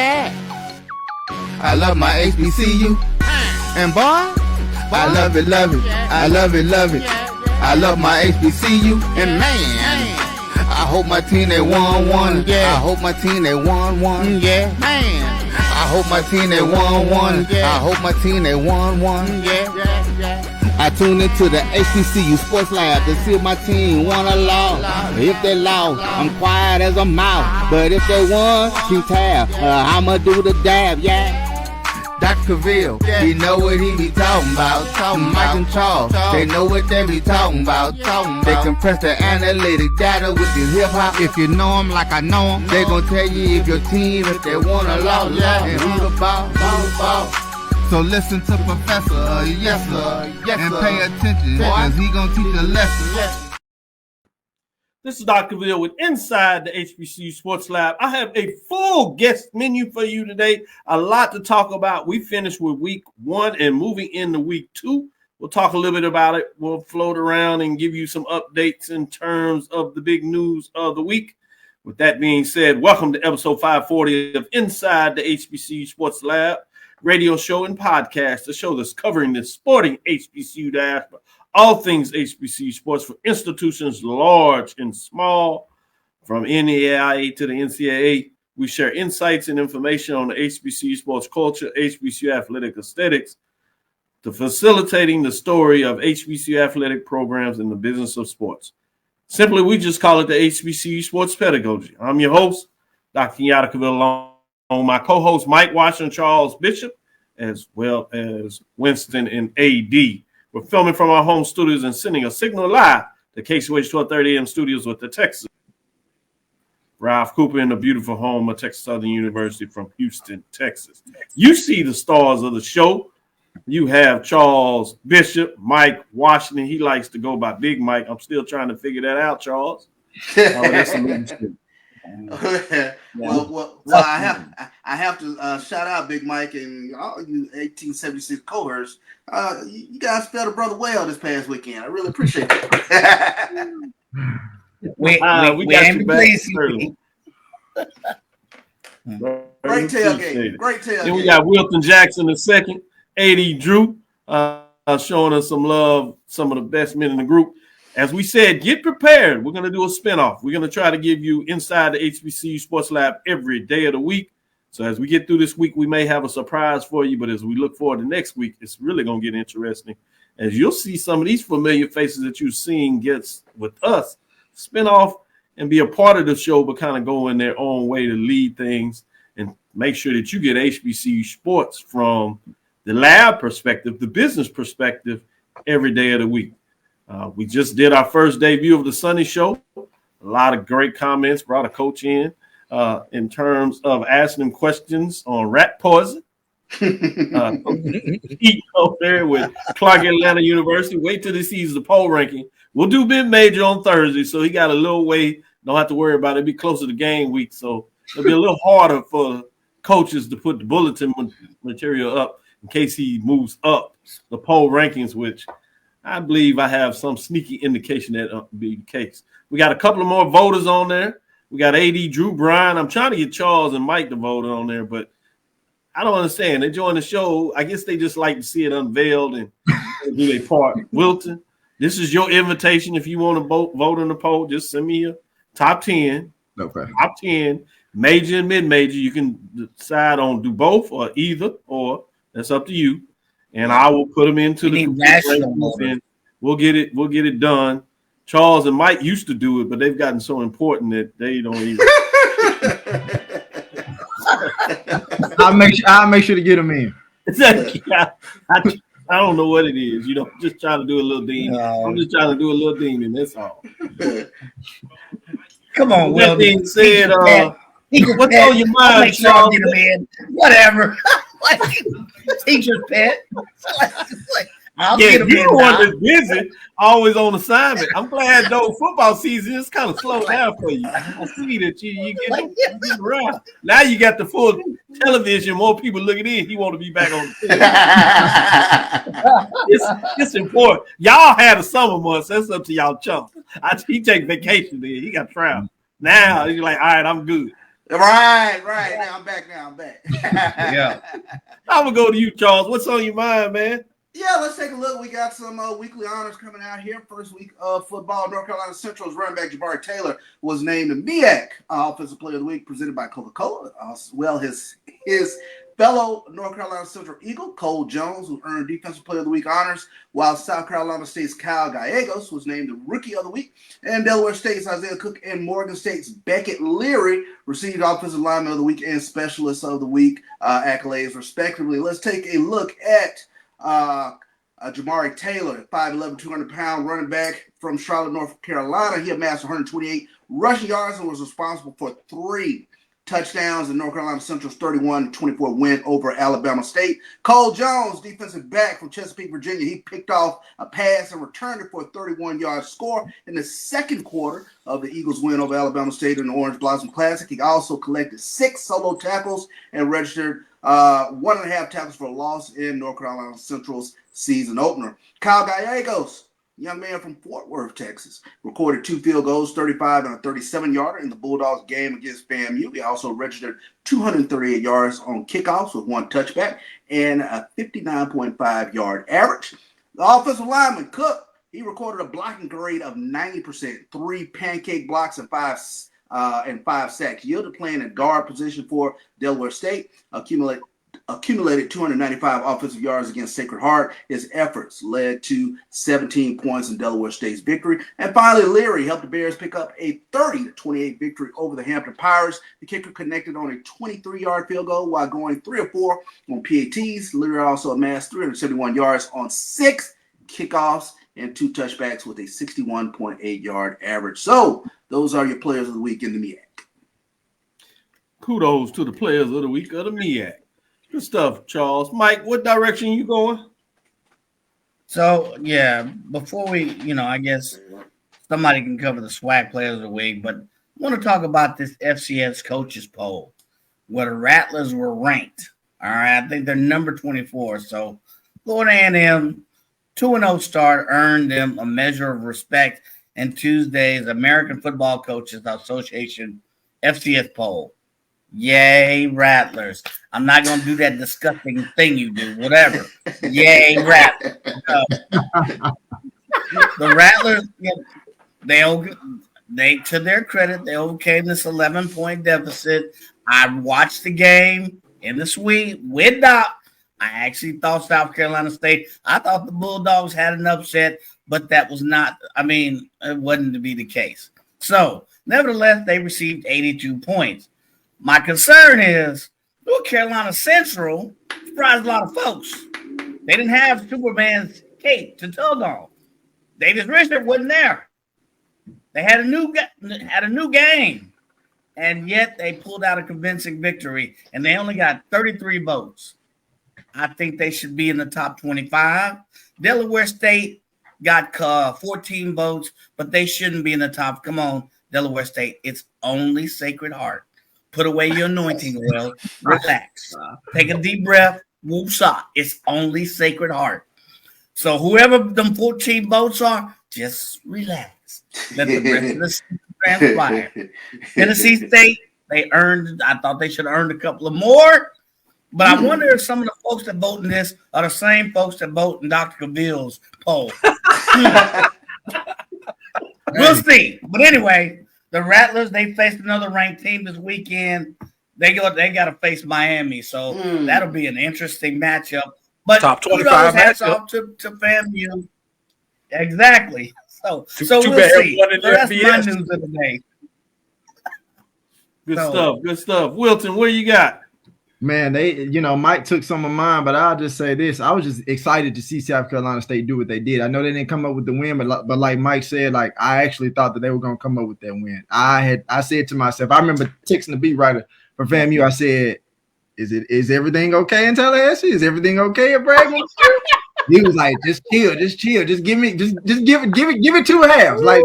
Yeah. I love my HBCU. And boy, I love it, love it. I love it, love it. I love my HBCU. And man, I hope my team they won. Yeah. I hope my team they won. Yeah. Man, I hope my team they won. I hope my team they won. Yeah. I tune into the HBCU Sports Lab to see if my team won or lost. If they lost, I'm quiet as a mouse. But if they won, keep tab. I'ma do the dab, yeah. Dr. Cavil, he know what he be talking about. Mike and Charles, they know what they be talking about. They compress the analytic data with the hip hop. If you know them like I know them, they gon' tell you if your team, if they won or lost, and who the ball. So listen to Professor, yes sir, and pay attention, cause he gonna teach a lesson. This is Dr. Cavil with Inside the HBCU Sports Lab. I have a full guest menu for you today. A lot to talk about. We finished with week 1 and moving into week 2. We'll talk a little bit about it. We'll float around and give you some updates in terms of the big news of the week. With that being said, welcome to episode 540 of Inside the HBCU Sports Lab, radio show and podcast, the show that's covering the sporting HBCU diaspora. All things HBCU sports for institutions large and small, from NAIA to the NCAA. We share insights and information on the HBCU sports culture, HBCU athletic aesthetics, to facilitating the story of HBCU athletic programs in the business of sports. Simply, we just call it the HBCU sports pedagogy. I'm your host, Dr. Kenyatta Cavil, along with my co-host, Mike Washington, Charles Bishop, as well as Winston and AD. We're filming from our home studios and sending a signal live to KCOH 1230 AM studios with the Texas. Ralph Cooper in the beautiful home of Texas Southern University from Houston, Texas. You see the stars of the show. You have Charles Bishop, Mike Washington. He likes to go by Big Mike. I'm still trying to figure that out, Charles. That's a little well, I have to shout out Big Mike and all you 1876 cohorts. You guys spelled a brother well this past weekend. I really appreciate it. we got you back early. Great tailgate. Then we got Wilton Jackson II, AD Drew, showing us some love, some of the best men in the group. As we said, get prepared. We're going to do a spinoff. We're going to try to give you Inside the HBCU Sports Lab every day of the week. So as we get through this week, we may have a surprise for you. But as we look forward to next week, it's really going to get interesting. As you'll see some of these familiar faces that you've seen gets with us, spin off and be a part of the show, but kind of go in their own way to lead things and make sure that you get HBCU sports from the lab perspective, the business perspective, every day of the week. We just did our first debut of the Sunday Show. A lot of great comments, brought a coach in terms of asking him questions on rat poison. He over there with Clark Atlanta University. Wait till he sees the poll ranking. We'll do mid-major on Thursday, so he got a little way. Don't have to worry about it. It'll be closer to game week, so it'll be a little harder for coaches to put the bulletin material up in case he moves up the poll rankings, which I believe I have some sneaky indication that will be the case. We got a couple of more voters on there. We got AD Drew Bryan. I'm trying to get Charles and Mike to vote on there, but I don't understand. They join the show. I guess they just like to see it unveiled and do their part. Wilton, this is your invitation. If you want to vote on the poll, just send me a top 10. Okay. Top 10, major and mid-major. You can decide on do both or either, or that's up to you. And I will put them into the and we'll get it done. Charles and Mike used to do it, but they've gotten so important that they don't even. I'll make sure to get them in. I don't know what it is. You know, just trying to do a little demon. I'm just trying to do a little demon. That's all. Come on, Will. That being said, what's on your mind, Charles? Whatever. Teacher's pet. I'll get him you're the one that's busy, always on assignment. I'm glad though football season is kind of slowed down for you. I see that you get around. Now you got the full television, more people looking in. He want to be back on the it's important. Y'all had a summer months. That's up to y'all chumps. He take vacation then. He got travel. Now he's like, all right, I'm good. Right. Now I'm back. Yeah. I'm gonna go to you, Charles. What's on your mind, man? Yeah, let's take a look. We got some weekly honors coming out here. First week of football, North Carolina Central's running back Jabari Taylor was named the MEAC Offensive Player of the Week, presented by Coca-Cola. As well, his fellow North Carolina Central Eagle, Cole Jones, who earned Defensive Player of the Week honors, while South Carolina State's Kyle Gallegos was named the Rookie of the Week, and Delaware State's Isaiah Cook and Morgan State's Beckett Leary received Offensive Lineman of the Week and Specialist of the Week accolades, respectively. Let's take a look at Jabari Taylor, 5'11", 200-pound running back from Charlotte, North Carolina. He amassed 128 rushing yards and was responsible for 3 touchdowns in North Carolina Central's 31-24 win over Alabama State. Cole Jones, defensive back from Chesapeake, Virginia, he picked off a pass and returned it for a 31-yard score in the second quarter of the Eagles' win over Alabama State in the Orange Blossom Classic. He also collected 6 solo tackles and registered 1.5 tackles for a loss in North Carolina Central's season opener. Kyle Gallegos, young man from Fort Worth, Texas, recorded 2 field goals, 35 and a 37-yarder in the Bulldogs game against FAMU. He also registered 238 yards on kickoffs with 1 touchback and a 59.5-yard average. The offensive lineman, Cook, he recorded a blocking grade of 90%, 3 pancake blocks and 5 sacks. Yielded playing in guard position for Delaware State, accumulated 295 offensive yards against Sacred Heart. His efforts led to 17 points in Delaware State's victory. And finally, Leary helped the Bears pick up a 30-28 victory over the Hampton Pirates. The kicker connected on a 23-yard field goal while going 3 of 4 on PATs. Leary also amassed 371 yards on 6 kickoffs and 2 touchbacks with a 61.8-yard average. So those are your players of the week in the MEAC. Kudos to the players of the week of the MEAC. Good stuff, Charles. Mike, what direction you going? So, yeah, before we, I guess somebody can cover the SWAC players of the week, but I want to talk about this FCS Coaches Poll where the Rattlers were ranked. All right, I think they're number 24. So, Florida A&M 2-0 start earned them a measure of respect in Tuesday's American Football Coaches Association FCS poll. Yay, Rattlers. I'm not going to do that disgusting thing you do, whatever. Yay, Rattlers. The Rattlers, they to their credit, they overcame this 11-point deficit. I watched the game in the suite with Doc. I actually thought South Carolina State, I thought the Bulldogs had an upset, but that was not, it wasn't to be the case. So, nevertheless, they received 82 points. My concern is North Carolina Central surprised a lot of folks. They didn't have Superman's cape to tug on. Davis Richard wasn't there. They had a new game, and yet they pulled out a convincing victory, and they only got 33 votes. I think they should be in the top 25. Delaware State got 14 votes, but they shouldn't be in the top. Come on, Delaware State. It's only Sacred Heart. Put away your anointing oil. Relax. Take a deep breath. Woosah. It's only Sacred Heart. So whoever them 14 votes are, just relax. Let the rest of the season transpire. Tennessee State, I thought they should have earned a couple of more. But I wonder if some of the folks that vote in this are the same folks that vote in Dr. Cavil's poll. We'll see. But anyway, the Rattlers, they faced another ranked team this weekend. They got to face Miami, so that'll be an interesting matchup. But top 25 hats matchup. off to FAMU. Exactly. So Too we'll bad see. one in So that's FBS. my news of the day. Good stuff. Wilton, what you got? Man, Mike took some of mine, but I'll just say this. I was just excited to see South Carolina State do what they did. I know they didn't come up with the win, but like Mike said, I actually thought that they were going to come up with that win. I said to myself, I remember texting the beat writer for FAMU. I said, is everything okay in Tallahassee? Is everything okay at Bragg? He was like, just chill. Just give it 2 halves. Like,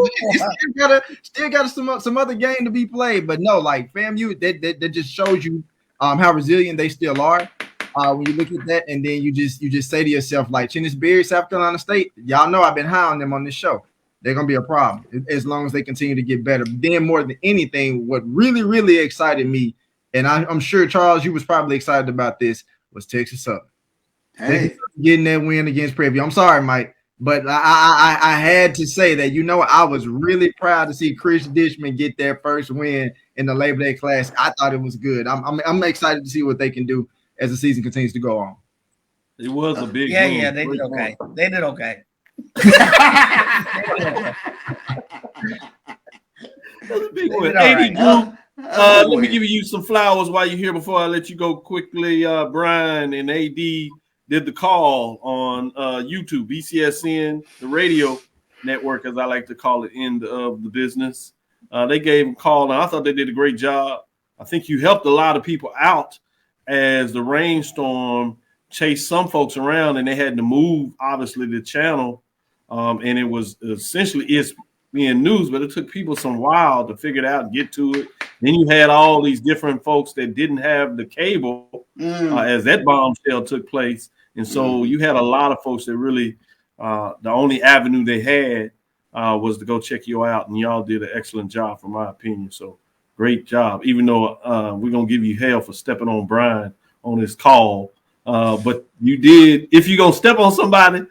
still got some other game to be played. But no, like FAMU, that just shows you how resilient they still are. When you look at that, and then you just say to yourself, like Chennis Berry, South Carolina State, y'all know I've been high on them on this show. they're going to be a problem as long as they continue to get better. Then more than anything, what really, really excited me, and I'm sure, Charles, you was probably excited about this, was Texas Southern. Hey, Getting that win against Prairie View. I'm sorry, Mike, but I had to say that, I was really proud to see Chris Dishman get their first win in the Labor Day Classic. I thought it was good. I'm excited to see what they can do as the season continues to go on. It was a big Yeah, win. yeah, they did okay. They did okay. Big win. All AD right. Group, let me give you some flowers while you're here before I let you go quickly. Brian and AD did the call on YouTube, BCSN, the radio network, as I like to call it, end of the business. They gave a call, and I thought they did a great job. I think you helped a lot of people out as the rainstorm chased some folks around, and they had to move, obviously, the channel. And it was essentially ESPN News, but it took people some while to figure it out and get to it. Then you had all these different folks that didn't have the cable as that bombshell took place. And so you had a lot of folks that really the only avenue they had was to go check you out, and y'all did an excellent job, from my opinion. So great job, even though we're going to give you hell for stepping on Brian on his call. But you did, if you're going to step on somebody,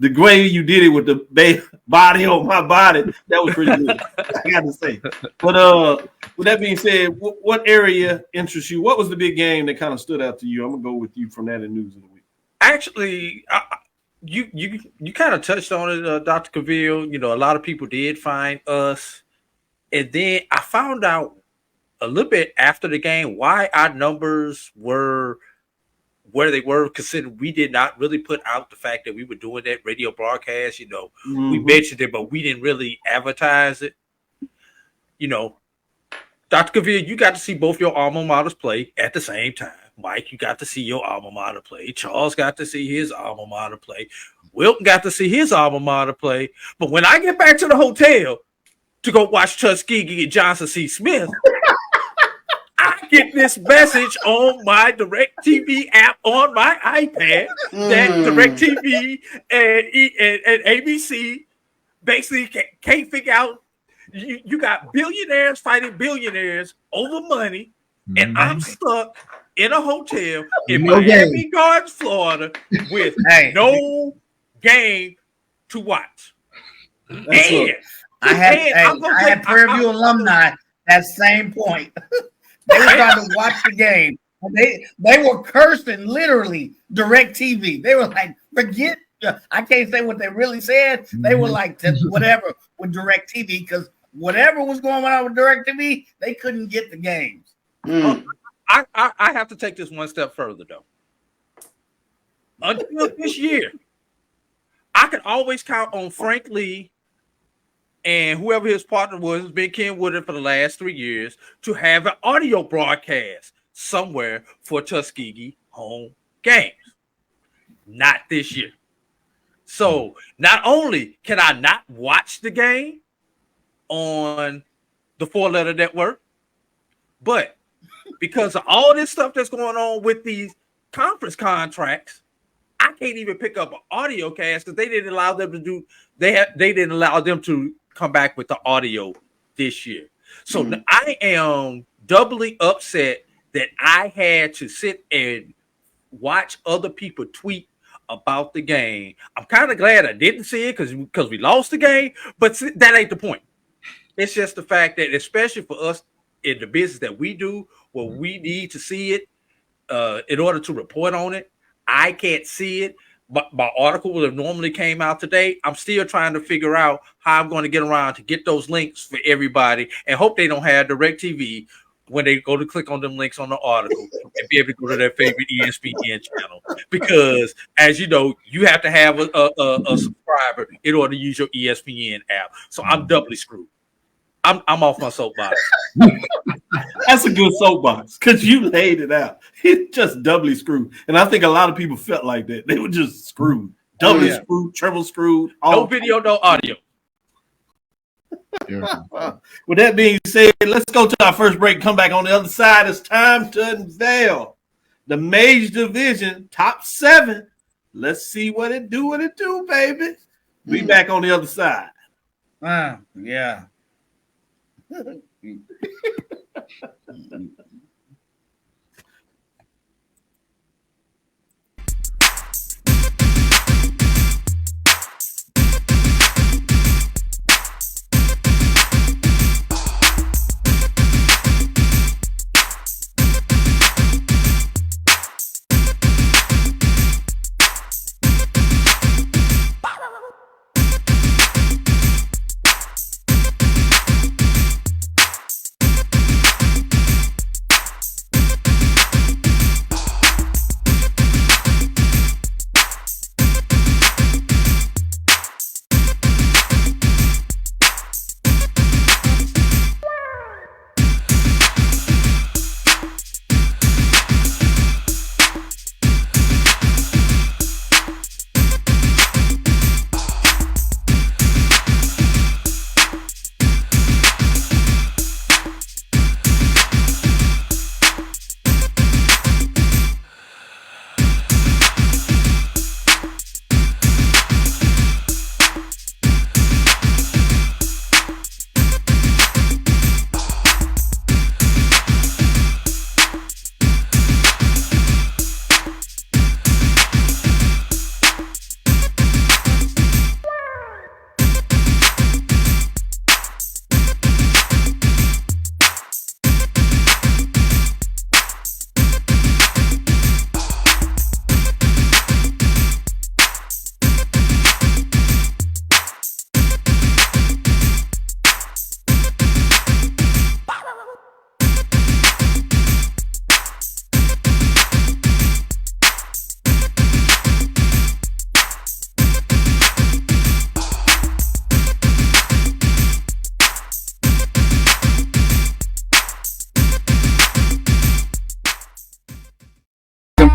the way you did it with the body on my body, that was pretty good, I got to say. But with that being said, what area interests you? What was the big game that kind of stood out to you? I'm going to go with you from that in News of the Week. Actually, you kind of touched on it, Dr. Cavil. A lot of people did find us. And then I found out a little bit after the game why our numbers were where they were, considering we did not really put out the fact that we were doing that radio broadcast. We mentioned it, but we didn't really advertise it. Dr. Cavil, you got to see both your alma maters play at the same time. Mike, you got to see your alma mater play. Charles got to see his alma mater play. Wilton got to see his alma mater play. But when I get back to the hotel to go watch Tuskegee and Johnson C. Smith, I get this message on my DirecTV app on my iPad that DirecTV and ABC basically can't figure out. You got billionaires fighting billionaires over money, and I'm stuck in a hotel in Miami Gardens, Florida, with no game to watch. And I had Prairie View alumni that same point. They were trying to watch the game. They were cursing literally DirecTV. They were like, forget. I can't say what they really said. They were like, whatever with DirecTV, because whatever was going on with DirecTV, they couldn't get the games. I have to take this one step further, though. Until this year, I could always count on Frank Lee and whoever his partner was, has been Ken Woodard for the last 3 years, to have an audio broadcast somewhere for Tuskegee home games. Not this year. So not only can I not watch the game on the 4-letter network, but because of all this stuff that's going on with these conference contracts, I can't even pick up an audio cast because they didn't allow them to do. They didn't allow them to come back with the audio this year. So I am doubly upset that I had to sit and watch other people tweet about the game. I'm kind of glad I didn't see it because we lost the game, but that ain't the point. It's just the fact that, especially for us in the business that we do, where we need to see it in order to report on it, I can't see it. But my article would have normally came out today. I'm still trying to figure out how I'm going to get around to get those links for everybody, and hope they don't have DirecTV when they go to click on them links on the article and be able to go to their favorite ESPN channel. Because, as you know, you have to have a subscriber in order to use your ESPN app. So I'm doubly screwed. I'm off my soapbox. That's a good soapbox because you laid it out. It's just doubly screwed. And I think a lot of people felt like that. They were just screwed. Doubly screwed, triple screwed. No video, no audio. With that being said, let's go to our first break. Come back on the other side. It's time to unveil the Mage Division top 7. Let's see what it do, baby. Be back on the other side. Yeah.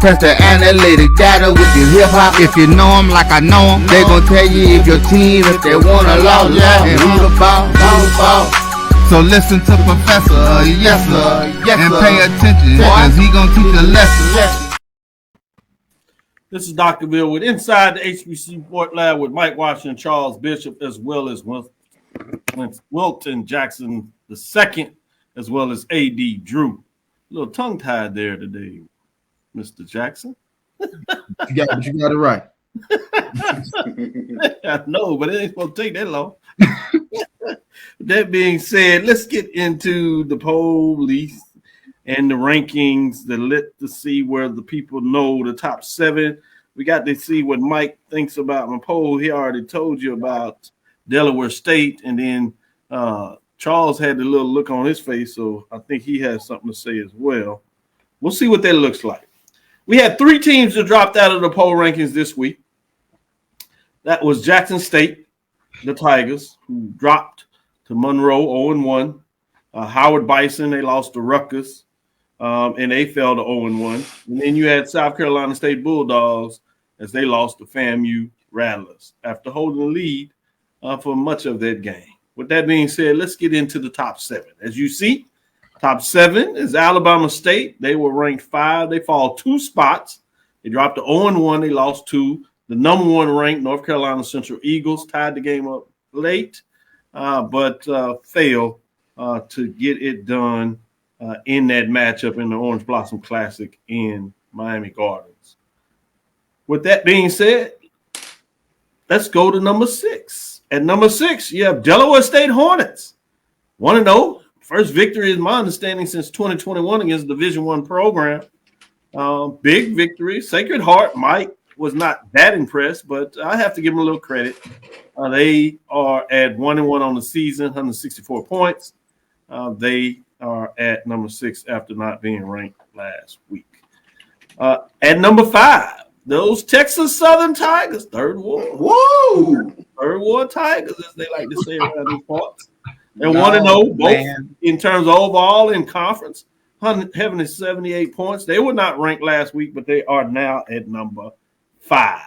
Press the analytic data with your hip hop. If you know them like I know them, they gon' tell you if your team, if they wanna lose, and who the ball. So listen to Professor, yes sir, and pay attention, cause he gon' teach a lesson. This is Dr. Bill with Inside the HBCU Sports Lab with Mike Washington, Charles Bishop, as well as Wilton Jackson II, as well as A.D. Drew. A little tongue-tied there today, Mr. Jackson. You got it right. I know, but it ain't supposed to take that long. That being said, let's get into the poll list and the rankings to see where the people know the top 7. We got to see what Mike thinks about my poll. He already told you about Delaware State, and then Charles had the little look on his face, so I think he has something to say as well. We'll see what that looks like. We had 3 teams that dropped out of the poll rankings this week. That was Jackson State, the Tigers, who dropped to Monroe 0-1. Howard Bison, they lost to Rutgers, and they fell to 0-1. And then you had South Carolina State Bulldogs as they lost to FAMU Rattlers after holding the lead for much of that game. With that being said, let's get into the top 7. As you see, top 7 is Alabama State. They were ranked 5. They fall 2 spots. They dropped to 0-1. They lost 2. The number 1 ranked North Carolina Central Eagles tied the game up late, but failed to get it done in that matchup in the Orange Blossom Classic in Miami Gardens. With that being said, let's go to number 6. At number 6, you have Delaware State Hornets, 1-0. First victory is my understanding since 2021 against the Division I program. Big victory. Sacred Heart, Mike was not that impressed, but I have to give them a little credit. They are at 1-1 on the season, 164 points. They are at number 6 after not being ranked last week. At number 5, those Texas Southern Tigers, third ward. Whoa! Third ward Tigers, as they like to say around these parts. They're 1-0 both in terms of overall in conference, having 78 points. They were not ranked last week, but they are now at number 5.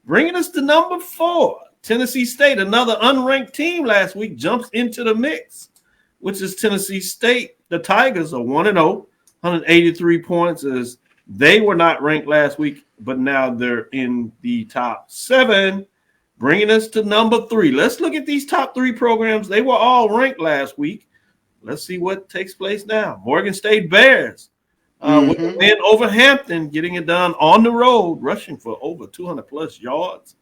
Bringing us to number 4, Tennessee State, another unranked team last week, jumps into the mix, which is Tennessee State. The Tigers are 1-0, 183 points, as they were not ranked last week, but now they're in the top 7. bringing us to number 3. Let's look at these top 3 programs. They were all ranked last week. Let's see what takes place now. Morgan State Bears with a win over Hampton, getting it done on the road, rushing for over 200-plus yards.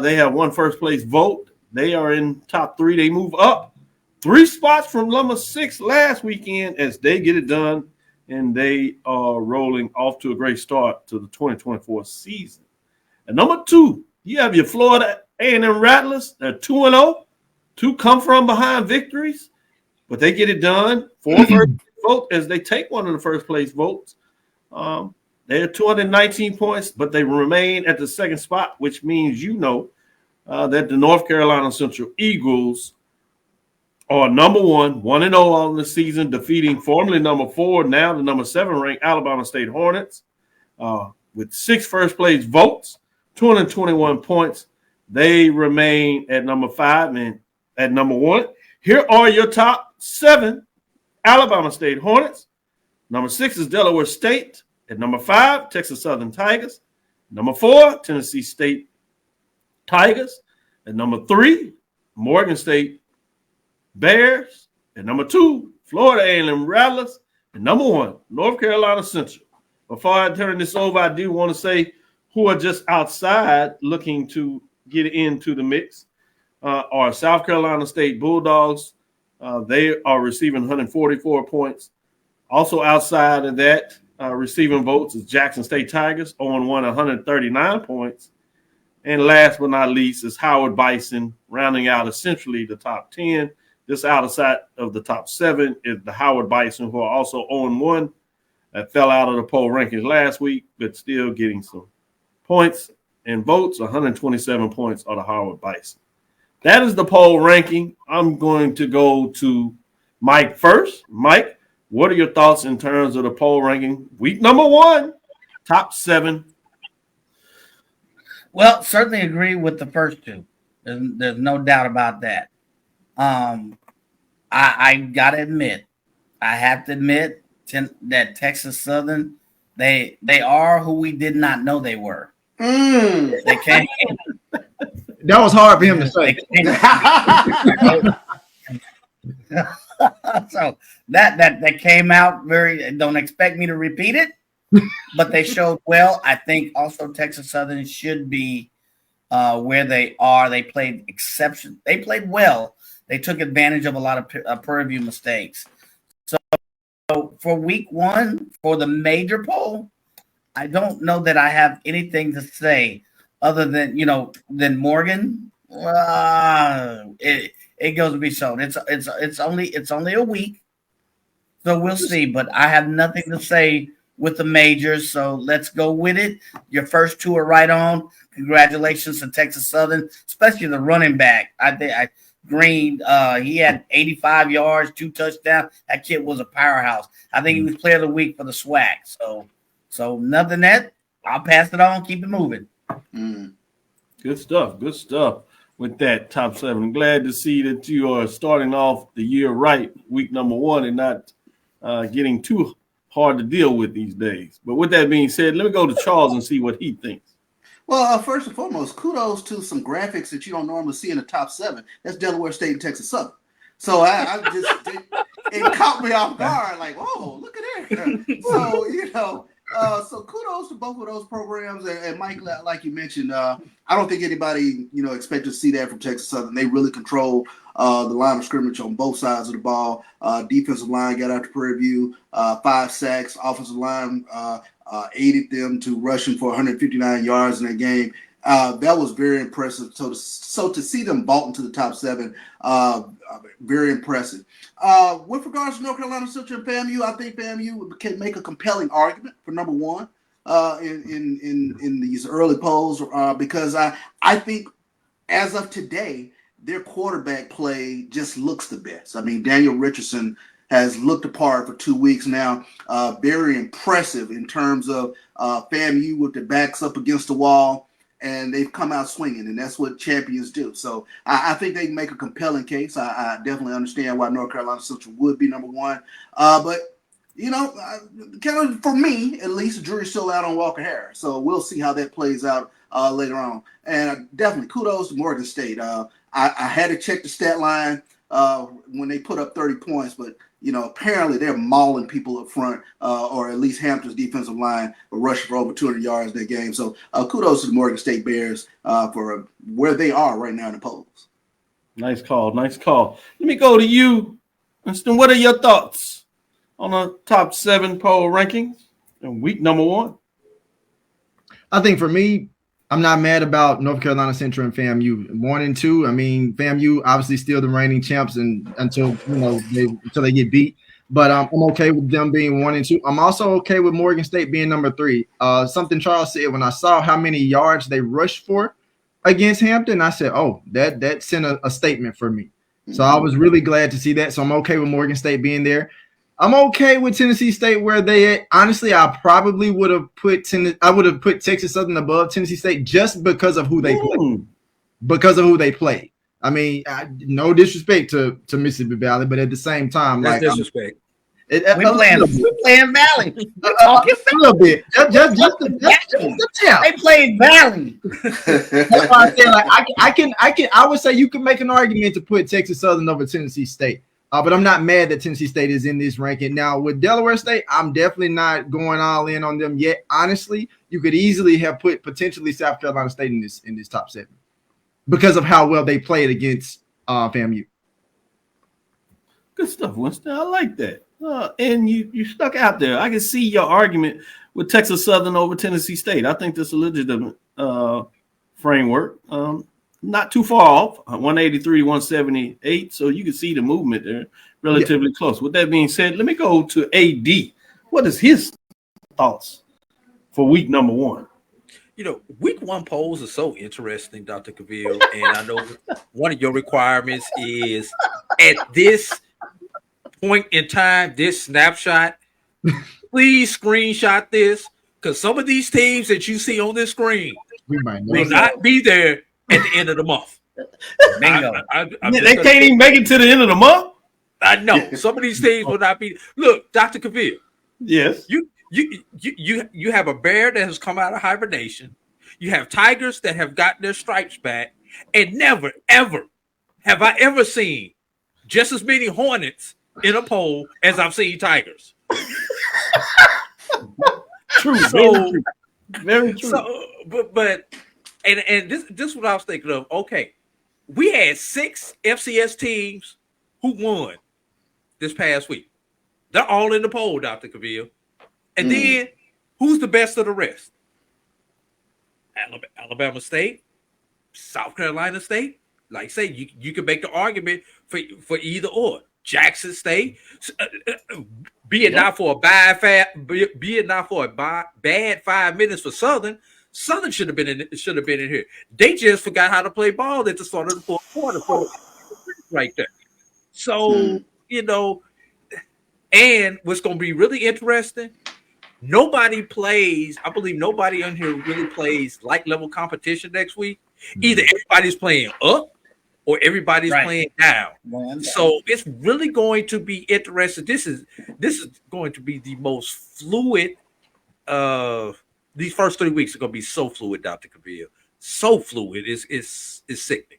They have one first-place vote. They are in top 3. They move up 3 spots from number 6 last weekend as they get it done, and they are rolling off to a great start to the 2024 season. At number 2, you have your Florida A&M Rattlers. They're 2-0, 2 come-from-behind victories, but they get it done. 4 first vote as they take one of the first-place votes. They are 219 points, but they remain at the 2nd spot, which means that the North Carolina Central Eagles are number 1, 1-0 on the season, defeating formerly number 4, now the number 7 ranked Alabama State Hornets with 6 first-place votes, 221 points. They remain at number 5 and at number 1. Here are your top 7. Alabama State Hornets. Number 6 is Delaware State. At number 5, Texas Southern Tigers. Number 4, Tennessee State Tigers. At number 3, Morgan State Bears. At number 2, Florida A&M Rattlers. And number 1, North Carolina Central. Before I turn this over, I do want to say who are just outside looking to get into the mix are South Carolina State Bulldogs. They are receiving 144 points. Also outside of that, receiving votes is Jackson State Tigers, 0-1, 139 points. And last but not least is Howard Bison, rounding out essentially the top 10. Just outside of the top 7 is the Howard Bison, who are also 0-1. That fell out of the poll rankings last week, but still getting some points and votes. 127 points are the Howard Bison. That is the poll ranking. I'm going to go to Mike first. Mike, what are your thoughts in terms of the poll ranking? Week number 1, top 7. Well, certainly agree with the first 2. There's no doubt about that. I got to admit, I have to admit that Texas Southern, they are who we did not know they were. They came. That was hard for him to say. So that came out very. Don't expect me to repeat it, but they showed well. I think also Texas Southern should be where they are. They played exception. They played well. They took advantage of a lot of purview mistakes. So for week 1 for the major poll, I don't know that I have anything to say other than than Morgan. It goes to be shown. It's only a week, so we'll see. But I have nothing to say with the majors, so let's go with it. Your first 2 are right on. Congratulations to Texas Southern, especially the running back. Green, he had 85 yards, 2 touchdowns. That kid was a powerhouse. I think he was player of the week for the SWAC. So nothing that. I'll pass it on. Keep it moving. Good stuff with that top 7. I'm glad to see that you are starting off the year right, week number 1, and not getting too hard to deal with these days. But with that being said, let me go to Charles and see what he thinks. Well, first and foremost, kudos to some graphics that you don't normally see in the top 7. That's Delaware State and Texas Southern. So it caught me off guard. Like, whoa, look at that. So so kudos to both of those programs. And Mike, like you mentioned, I don't think anybody expected to see that from Texas Southern. They really controlled the line of scrimmage on both sides of the ball. Defensive line got out to purview, 5 sacks. Offensive line aided them to rushing for 159 yards in that game. That was very impressive. So to see them vault into the top 7, very impressive. With regards to North Carolina Central and FAMU, I think FAMU can make a compelling argument for number 1 in these early polls because I think as of today, their quarterback play just looks the best. I mean, Daniel Richardson has looked apart for 2 weeks now. Very impressive in terms of FAMU with their backs up against the wall, and they've come out swinging, and that's what champions do. So I think they can make a compelling case. I definitely understand why North Carolina Central would be number 1. But kind of for me at least, the jury's still out on Walker Harris. So we'll see how that plays out later on. And definitely kudos to Morgan State. I had to check the stat line when they put up 30 points, but apparently they're mauling people up front, or at least Hampton's defensive line were rushing for over 200 yards that game. So kudos to the Morgan State Bears for where they are right now in the polls. Nice call. Let me go to you, Winston. What are your thoughts on the top 7 poll rankings in week number 1? I think for me, I'm not mad about North Carolina Central and FAMU 1 and 2. I mean, FAMU obviously still the reigning champs, and until they get beat. But I'm okay with them being 1 and 2. I'm also okay with Morgan State being number 3. Something Charles said when I saw how many yards they rushed for against Hampton, I said, "Oh, that sent a statement for me." So I was really glad to see that. So I'm okay with Morgan State being there. I'm okay with Tennessee State where they at. Honestly, I probably would have put Texas Southern above Tennessee State just because of who they play. Because of who they play. I mean, no disrespect to Mississippi Valley, but at the same time, that's disrespect. We're playing Valley. A little bit. Just the tip. They played Valley. That's why I said I would say you can make an argument to put Texas Southern over Tennessee State. But I'm not mad that Tennessee State is in this ranking. Now, with Delaware State, I'm definitely not going all in on them yet. Honestly, you could easily have put potentially South Carolina State in this top 7 because of how well they played against FAMU. Good stuff, Winston. I like that. And you stuck out there. I can see your argument with Texas Southern over Tennessee State. I think that's a legitimate framework. Not too far off, 183 to 178. So you can see the movement there, relatively close. With that being said, let me go to AD. What is his thoughts for week number 1? Week 1 polls are so interesting, Dr. Cavil. And I know one of your requirements is at this point in time, this snapshot, please screenshot this, because some of these teams that you see on this screen will not be there at the end of the month. Bingo. They can't even make it to the end of the month. I know some of these teams will not be. Look, Dr. Cavil. Yes. You have a bear that has come out of hibernation. You have tigers that have gotten their stripes back, and never ever have I ever seen just as many hornets in a poll as I've seen tigers. True. Very true. So, but this is what I was thinking of. Okay, we had 6 FCS teams who won this past week. They're all in the poll, Dr. Cavil. And then who's the best of the rest? Alabama State, South Carolina State. Like I say, you can make the argument for either or. Jackson State, be it not for a bad 5 minutes for Southern. Southern should have been in here. They just forgot how to play ball at the start of the fourth quarter, right there. So and what's going to be really interesting, nobody plays. I believe nobody on here really plays like level competition next week. Either everybody's playing up or everybody's playing down. So it's really going to be interesting. This is going to be the most fluid. These first 3 weeks are going to be so fluid, Dr. Cavil. So fluid. It's sickening.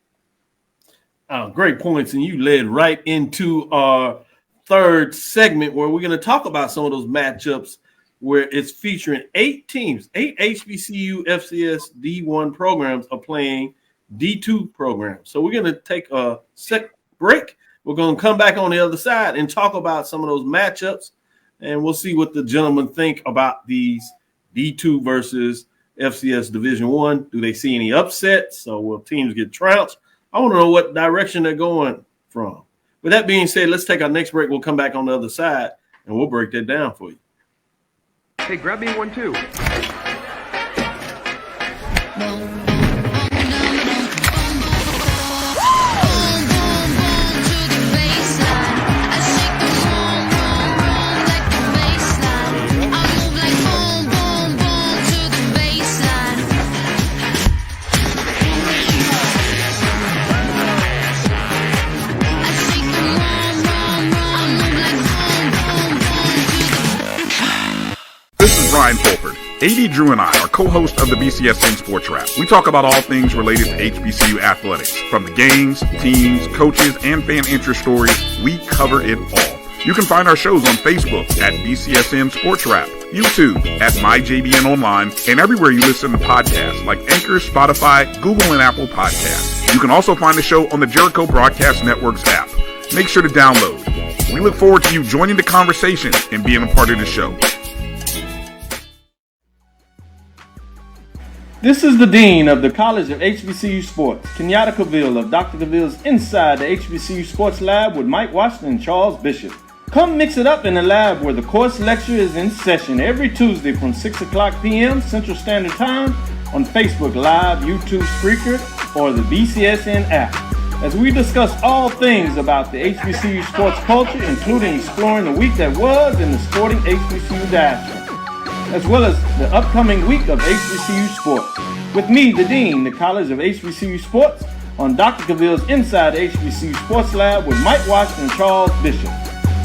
Great points. And you led right into our third segment where we're going to talk about some of those matchups where it's featuring 8 teams. 8 HBCU FCS D1 programs are playing D2 programs. So we're going to take a break. We're going to come back on the other side and talk about some of those matchups, and we'll see what the gentlemen think about these D2 versus FCS Division 1. Do they see any upsets? So will teams get trounced? I want to know what direction they're going from. With that being said, let's take our next break. We'll come back on the other side, and we'll break that down for you. Hey, grab me one too. Ryan Fulford. AD Drew and I are co-hosts of the BCSN SportsWrap. We talk about all things related to HBCU athletics. From the games, teams, coaches, and fan interest stories, we cover it all. You can find our shows on Facebook at BCSN SportsWrap, YouTube at MyJBN Online, and everywhere you listen to podcasts like Anchor, Spotify, Google, and Apple Podcasts. You can also find the show on the Jericho Broadcast Network's app. Make sure to download. We look forward to you joining the conversation and being a part of the show. This is the Dean of the College of HBCU Sports, Kenyatta Cavil of Dr. Cavil's Inside the HBCU Sports Lab with Mike Washington and Charles Bishop. Come mix it up in the lab where the course lecture is in session every Tuesday from 6 o'clock p.m. Central Standard Time on Facebook Live, YouTube Spreaker, or the BCSN app, as we discuss all things about the HBCU sports culture, including exploring the week that was in the sporting HBCU diaspora, as well as the upcoming week of HBCU sports. With me, the Dean, the College of HBCU Sports, on Dr. Cavil's Inside the HBCU Sports Lab with Mike Washington and Charles Bishop.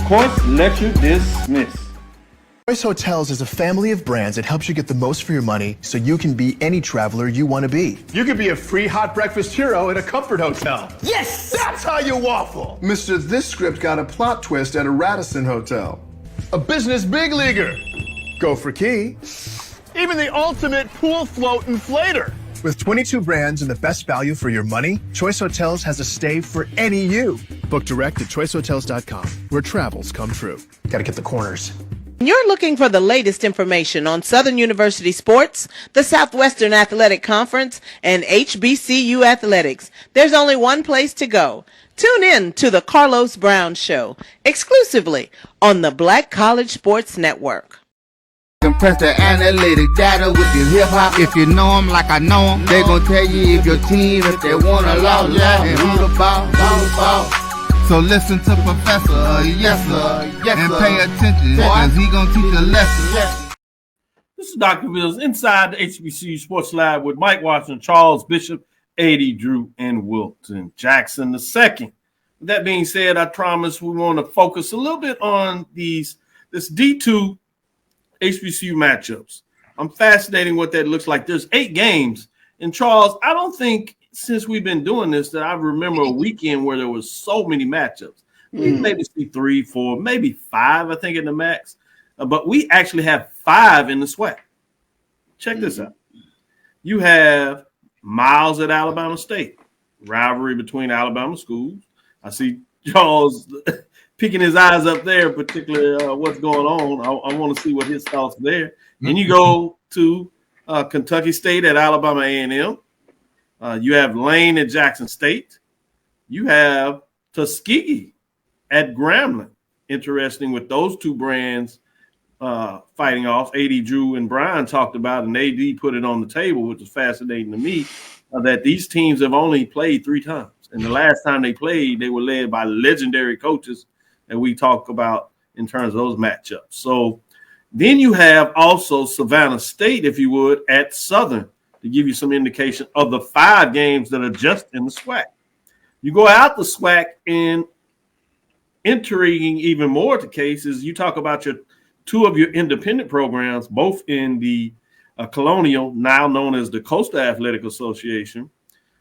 Course lecture dismissed. Choice Hotels is a family of brands that helps you get the most for your money so you can be any traveler you want to be. You could be a free hot breakfast hero at a comfort hotel. Yes! That's how you waffle. Mr. This Script got a plot twist at a Radisson hotel. A business big leaguer. Go for key. Even the ultimate pool float inflator. With 22 brands and the best value for your money, Choice Hotels has a stay for any you. Book direct at choicehotels.com, where travels come true. Gotta get the corners. You're looking for the latest information on Southern University sports, the Southwestern Athletic Conference, and HBCU athletics. There's only one place to go. Tune in to the Carlos Brown Show, exclusively on the Black College Sports Network. Compress the analytic data with your hip hop. If you know them like I know them, they gon' tell you if your team, if they want to love, and who the ball. So listen to Professor, yes sir, and pay attention, cause he gon' teach a lesson. This is Dr. Cavil's Inside the HBCU Sports Lab with Mike Washington, Charles Bishop, AD Drew, and Wilton Jackson II. With that being said, I promise we want to focus a little bit on this D2 HBCU matchups. I'm fascinated what that looks like. There's 8 games. And Charles, I don't think since we've been doing this that I remember a weekend where there was so many matchups. We maybe see 3, 4, maybe 5, I think, in the max. But we actually have 5 in the SWAC. Check this out. You have Miles at Alabama State. Rivalry between Alabama schools. I see Charles picking his eyes up there, particularly what's going on. I want to see what his thoughts are there. Then you go to Kentucky State at Alabama A&M. You have Lane at Jackson State. You have Tuskegee at Grambling. Interesting with those two brands fighting off. AD Drew and Brian talked about, and AD put it on the table, which is fascinating to me, that these teams have only played 3 times. And the last time they played, they were led by legendary coaches that we talk about in terms of those matchups. So then you have also Savannah State, if you would, at Southern, to give you some indication of the 5 games that are just in the SWAC. You go out the SWAC, and intriguing even more the case is you talk about your 2 of your independent programs, both in the Colonial, now known as the Coastal Athletic Association.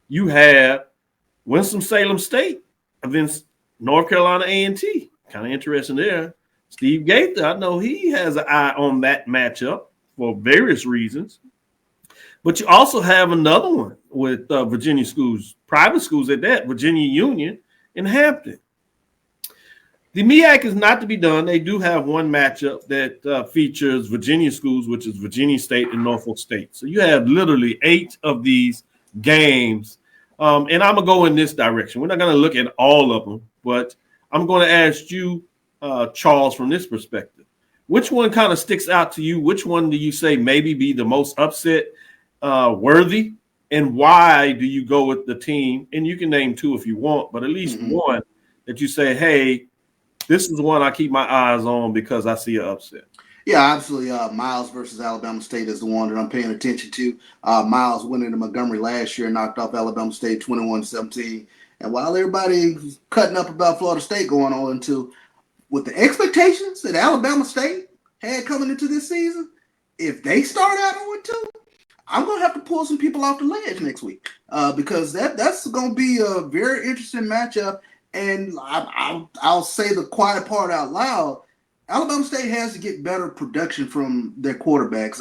You have Winston-Salem State against North Carolina A&T. Kind of interesting there. Steve Gaither, I know he has an eye on that matchup for various reasons. But you also have another one with Virginia schools, private schools at that, Virginia Union in Hampton. The MEAC is not to be done. They do have one matchup that features Virginia schools, which is Virginia State and Norfolk State. So you have literally 8 of these games. And I'm going to go in this direction. We're not going to look at all of them, but I'm going to ask you, Charles, from this perspective. Which one kind of sticks out to you? Which one do you say maybe be the most upset worthy? And why do you go with the team? And you can name 2 if you want, but at least one that you say, hey, this is one I keep my eyes on because I see an upset. Yeah, absolutely. Miles versus Alabama State is the one that I'm paying attention to. Miles went into Montgomery last year and knocked off Alabama State 21-17. And while everybody's cutting up about Florida State going on with the expectations that Alabama State had coming into this season, if they start out 0-2, I'm going to have to pull some people off the ledge next week because that's going to be a very interesting matchup. And I'll say the quiet part out loud. Alabama State has to get better production from their quarterbacks.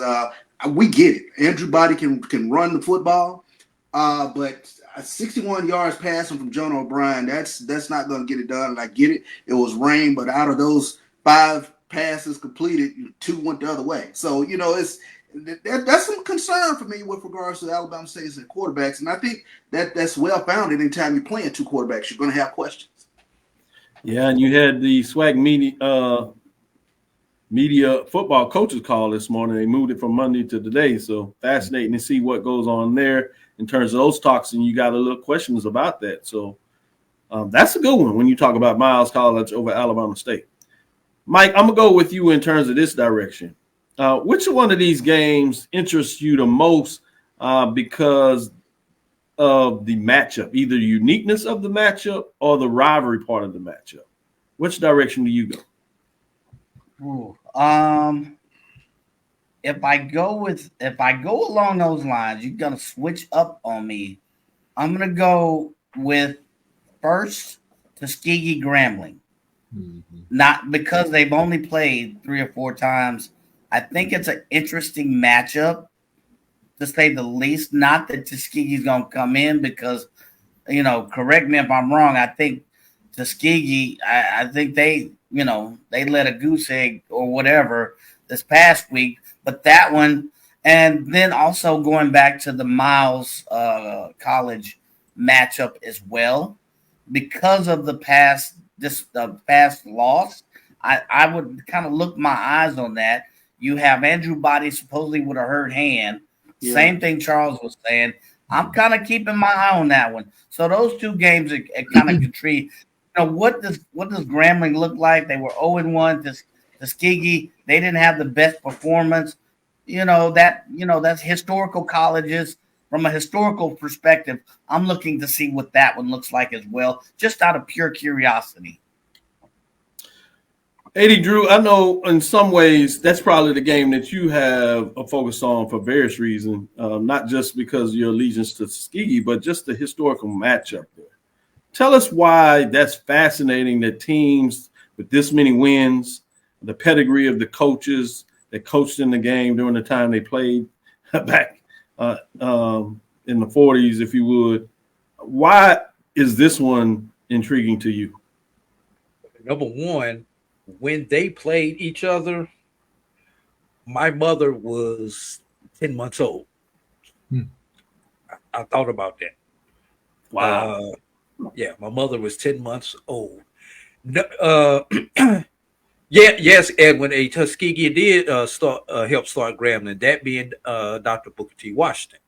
We get it. Andrew Body can run the football, but 61 yards passing from Jonah O'Brien, that's not going to get it done. And I get it. It was rain, but out of those 5 passes completed, 2 went the other way. So, that's some concern for me with regards to Alabama State's quarterbacks. And I think that's well-founded. Anytime you're playing 2 quarterbacks, you're going to have questions. Yeah, and you had the SWAC media football coaches call this morning. They moved it from Monday to today. So fascinating to see what goes on there in terms of those talks. And you got a little questions about that. So that's a good one when you talk about Miles College over Alabama State. Mike, I'm going to go with you in terms of this direction. Which one of these games interests you the most because of the matchup, either the uniqueness of the matchup or the rivalry part of the matchup? Which direction do you go? Ooh, if I go along those lines, you're gonna switch up on me. I'm gonna go with first Tuskegee Grambling. Not because they've only played 3 or 4 times. I think it's an interesting matchup, to say the least. Not that Tuskegee's going to come in because, correct me if I'm wrong. I think Tuskegee, I think they let a goose egg or whatever this past week. But that one, and then also going back to the Miles College matchup as well, because of the past loss, I would kind of look my eyes on that. You have Andrew Body supposedly with a hurt hand. Yeah. Same thing Charles was saying. I'm kind of keeping my eye on that one. So those 2 games are kind of intriguing. What does Grambling look like? They were 0-1. Tuskegee, they didn't have the best performance. That's historical colleges. From a historical perspective, I'm looking to see what that one looks like as well, just out of pure curiosity. 80 Drew, I know in some ways that's probably the game that you have a focus on for various reasons, not just because of your allegiance to Tuskegee, but just the historical matchup there. Tell us why that's fascinating that teams with this many wins, the pedigree of the coaches that coached in the game during the time they played back in the 40s, if you would. Why is this one intriguing to you? Number one, when they played each other, my mother was 10 months old. I thought about that. Wow. Yeah, my mother was 10 months old. Yes, Edwin, a Tuskegee did help start Grambling, that being Dr. Booker T. Washington.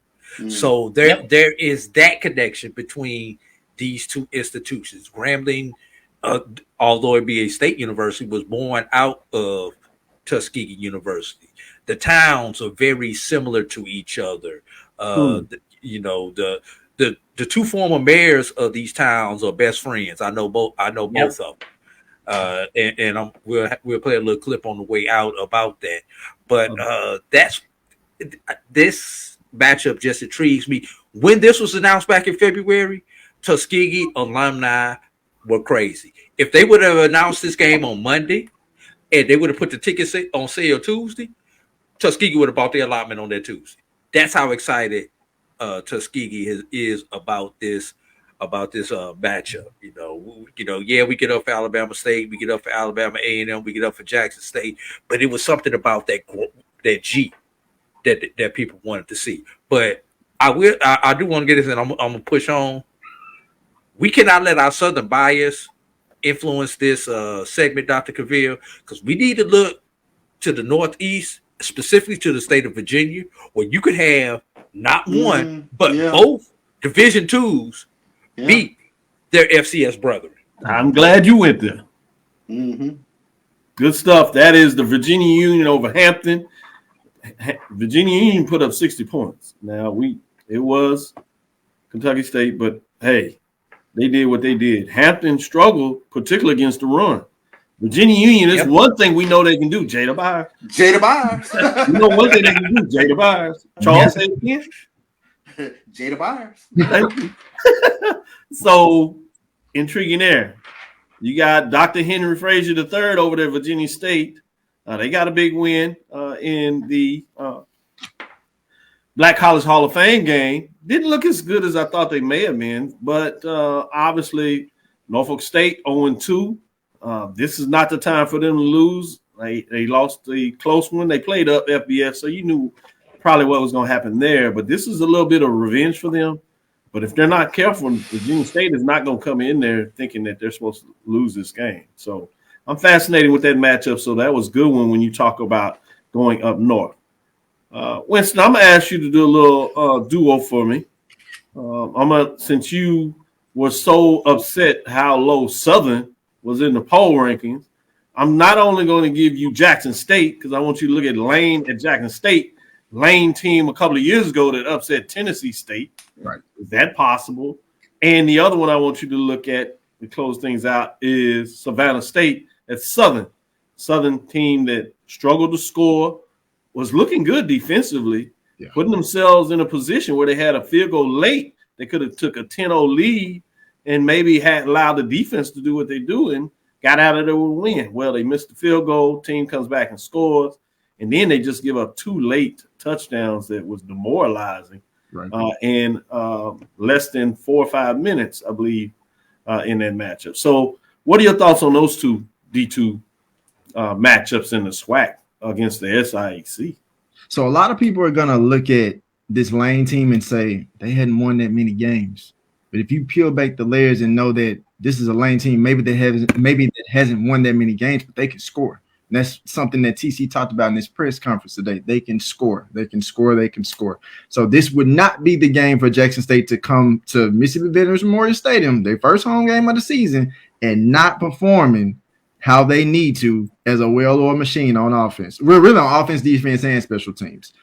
So there is that connection between these 2 institutions. Grambling, although it be a state university, was born out of Tuskegee University. The towns are very similar to each other. The 2 former mayors of these towns are best friends. I know both of them. And we'll play a little clip on the way out about that. But this matchup just intrigues me. When this was announced back in February, Tuskegee alumni were crazy. If they would have announced this game on Monday and they would have put the tickets on sale Tuesday, Tuskegee would have bought their allotment on that Tuesday. That's how excited Tuskegee is about this matchup. We get up for Alabama State, we get up for Alabama A&M, we get up for Jackson State, but it was something about that G that people wanted to see. But I do want to get this, and I'm gonna push on. We cannot let our Southern bias influence this segment, Dr. Cavil, because we need to look to the Northeast, specifically to the state of Virginia, where you could have not one, but both Division IIs beat their FCS brethren. I'm glad you went there. Good stuff. That is the Virginia Union over Hampton. Virginia Union put up 60 points. Now, it was Kentucky State, but hey, they did what they did. Hampton struggled, particularly against the run. Virginia Union is one thing we know they can do. Jada Byers. Jada Byers. You know one thing they can do. Jada Byers. Charles, say it again. Jada Byers. Thank you. So intriguing there. You got Dr. Henry Frazier III over there at Virginia State. They got a big win in the Black College Hall of Fame game. Didn't look as good as I thought they may have been, but obviously Norfolk State 0-2. This is not the time for them to lose. They lost the close one. They played up FBS, so you knew probably what was going to happen there. But this is a little bit of revenge for them. But if they're not careful, Virginia State is not going to come in there thinking that they're supposed to lose this game. So I'm fascinated with that matchup. So that was a good one when you talk about going up north. Winston, I'm going to ask you to do a little duo for me. Since you were so upset how low Southern was in the poll rankings, I'm not only going to give you Jackson State because I want you to look at Lane at Jackson State. Lane team a couple of years ago that upset Tennessee State. Right. Is that possible? And the other one I want you to look at to close things out is Savannah State at Southern. Southern team that struggled to score, was looking good defensively, putting themselves in a position where they had a field goal late. They could have took a 10-0 lead and maybe had allowed the defense to do what they do and got out of there with a win. Well, they missed the field goal. Team comes back and scores. And then they just give up 2 late touchdowns that was demoralizing in less than 4 or 5 minutes, I believe, in that matchup. So what are your thoughts on those two D2 matchups in the SWAC against the SIAC? So a lot of people are going to look at this Lane team and say they hadn't won that many games. But if you peel back the layers and know that this is a Lane team, maybe that hasn't won that many games, but they can score. And that's something that TC talked about in this press conference today. They can score. They can score. They can score. So this would not be the game for Jackson State to come to Mississippi Veterans Memorial Stadium, their first home game of the season, and not performing how they need to as a well-oiled machine on offense. We're really on offense, defense, and special teams.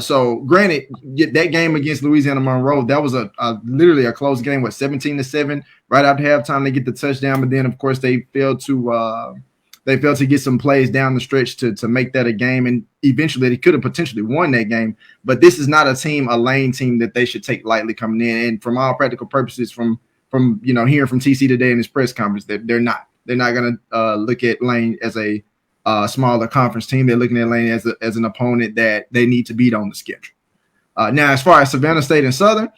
So granted, that game against Louisiana Monroe, that was a literally a close game, 17-7. Right after halftime, they get the touchdown, but then of course they failed to get some plays down the stretch to make that a game, and eventually they could have potentially won that game. But this is not a Lane team that they should take lightly coming in. And from all practical purposes, from hearing from TC today in his press conference, that they're not going to look at Lane as a smaller conference team. They're looking at Lane as an opponent that they need to beat on the schedule. Now, as far as Savannah State and Southern,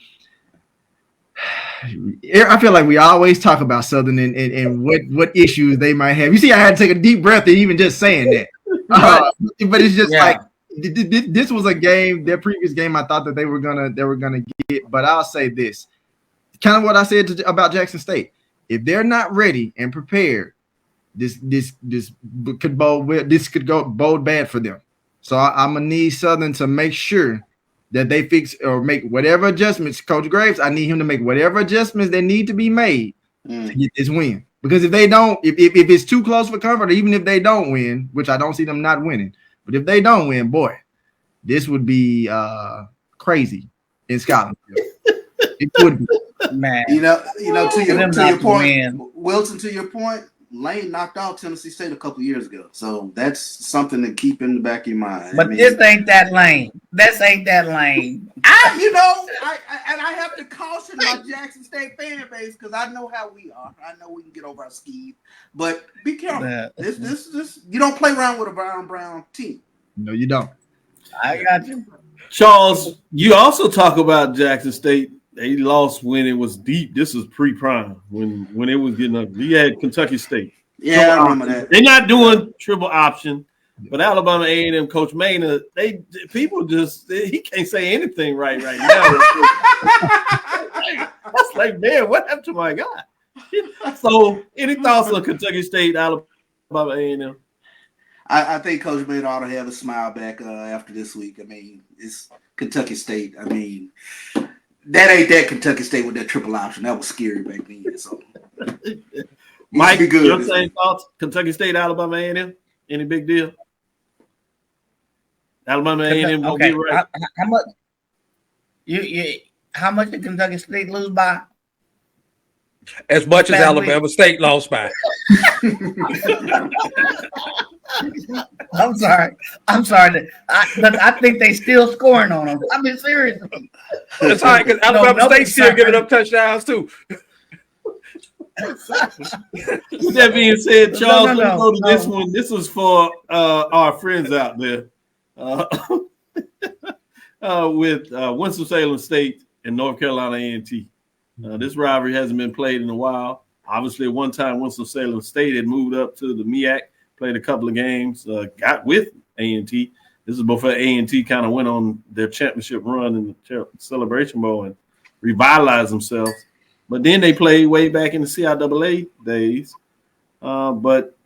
I feel like we always talk about Southern and what issues they might have. You see, I had to take a deep breath and even just saying that. But it's just like this was a game. Their previous game, I thought that they were gonna get. But I'll say this, kind of what I said about Jackson State. If they're not ready and prepared, this could bode bad for them. So I'm gonna need Southern to make sure that they fix or make whatever adjustments. Coach Graves, I need him to make whatever adjustments that need to be made to get this win. Because if they don't, if it's too close for comfort, or even if they don't win, which I don't see them not winning, but if they don't win, boy, this would be crazy in Scotland. It would be. Man, to your point, Wilton, to your point, Lane knocked out Tennessee State a couple years ago, so that's something to keep in the back of your mind. But this ain't that Lane. This ain't that Lane. I have to caution my Jackson State fan base because I know how we are. I know we can get over our skis, but be careful. This you don't play around with a brown team. No, you don't. I got you, Charles. You also talk about Jackson State. They lost when it was deep. This was pre-prime when it was getting up. You had Kentucky State. Yeah, I remember that. They're not doing triple option, but Alabama A&M Coach Maynard, he can't say anything right now. That's like, man, what happened to my guy? So, any thoughts on Kentucky State, Alabama A&M? I think Coach Maynard ought to have a smile back after this week. I mean, it's Kentucky State. I mean, that ain't that Kentucky State with that triple option. That was scary back then. So, Mike, your same thoughts? Kentucky State, Alabama A&M, any big deal? Alabama A&M gonna be right. How much? How much did Kentucky State lose by? As much as Alabama State lost by. I'm sorry. But I think they still scoring on them. I mean, seriously. It's all right because Alabama State still giving up touchdowns too. With that being said, Charles, let's go to this one. This was for our friends out there with Winston-Salem State and North Carolina A&T. This rivalry hasn't been played in a while. Obviously, at one time, Winston-Salem State had moved up to the MEAC, played a couple of games, got with A&T. This is before A&T kind of went on their championship run in the Celebration Bowl and revitalized themselves. But then they played way back in the CIAA days. But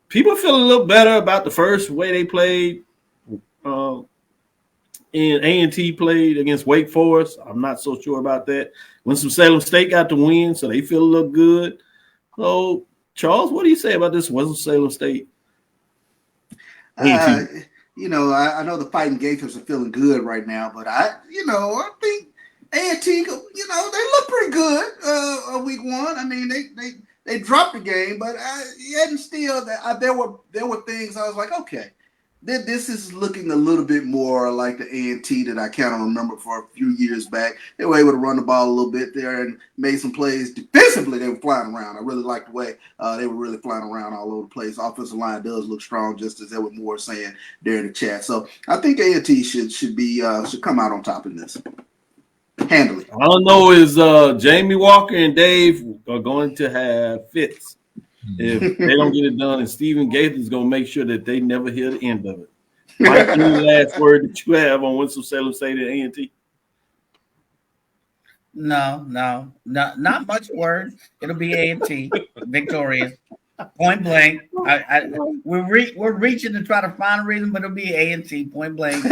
people feel a little better about the first way they played. And A&T played against Wake Forest. I'm not so sure about that. Winston-Salem State got the win, so they feel a little good. So, Charles, what do you say about this Winston-Salem State? I know the Fighting Gators are feeling good right now, but I think A&T, they look pretty good week one. I mean, they dropped the game, but there were things I was like, okay, this is looking a little bit more like the A&T that I kind of remember for a few years back. They were able to run the ball a little bit there and made some plays. Defensively, they were flying around. I really liked the way they were really flying around all over the place. Offensive line does look strong, just as Edward Moore was saying there in the chat. So I think A&T should come out on top in this. Handily. I don't know is Jamie Walker and Dave are going to have fits if they don't get it done, and Stephen Gaither is going to make sure that they never hear the end of it. Mike, any last word that you have on Winston-Salem State and A&T? No, not much word. It'll be A&T victorious, point blank. We're reaching to try to find a reason, but it'll be A&T point blank.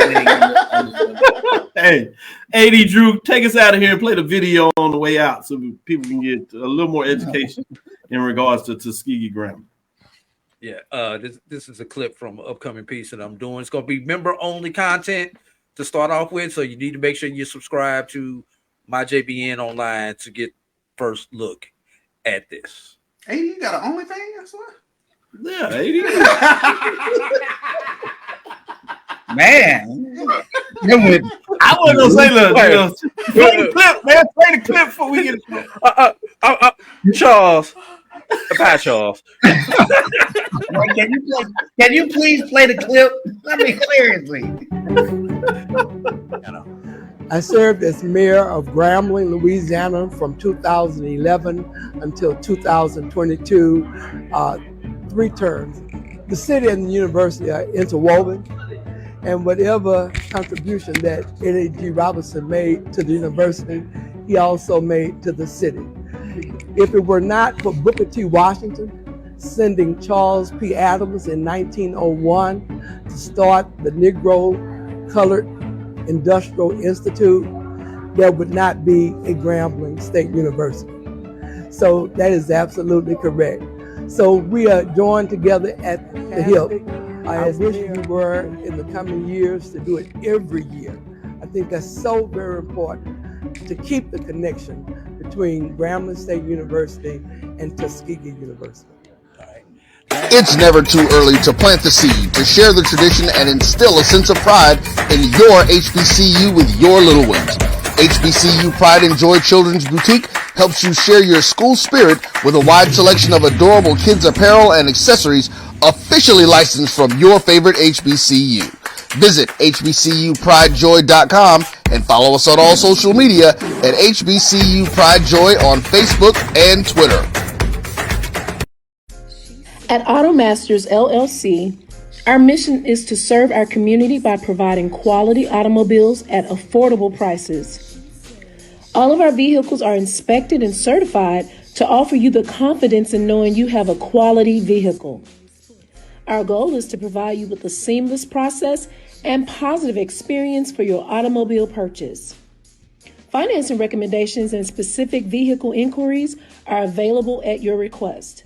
Hey, AD Drew, take us out of here and play the video on the way out so people can get a little more education in regards to Tuskegee Grammar. Yeah, this is a clip from an upcoming piece that I'm doing. It's going to be member-only content to start off with, so you need to make sure you subscribe to my JBN online to get first look at this. Hey, you got an OnlyFans? Yeah, 80. Man. I wasn't going to say look. Play the clip, man. Play the clip before we get it. Charles. Bye, Charles. Can you please play the clip? I mean, seriously. I served as mayor of Grambling, Louisiana from 2011 until 2022, 3 terms. The city and the university are interwoven, and whatever contribution that N.A.G. Robinson made to the university, he also made to the city. If it were not for Booker T. Washington sending Charles P. Adams in 1901 to start the Negro Colored Industrial Institute, there would not be a Grambling State University. So that is absolutely correct. So we are joined together at the hip. I wish we were in the coming years to do it every year. I think that's so very important to keep the connection between Grambling State University and Tuskegee University. It's never too early to plant the seed, to share the tradition, and instill a sense of pride in your HBCU with your little ones. HBCU Pride and Joy Children's Boutique helps you share your school spirit with a wide selection of adorable kids apparel and accessories officially licensed from your favorite HBCU. Visit hbcupridejoy.com and follow us on all social media at HBCU Pride Joy on Facebook and Twitter. At AutoMasters LLC, our mission is to serve our community by providing quality automobiles at affordable prices. All of our vehicles are inspected and certified to offer you the confidence in knowing you have a quality vehicle. Our goal is to provide you with a seamless process and positive experience for your automobile purchase. Financing recommendations and specific vehicle inquiries are available at your request.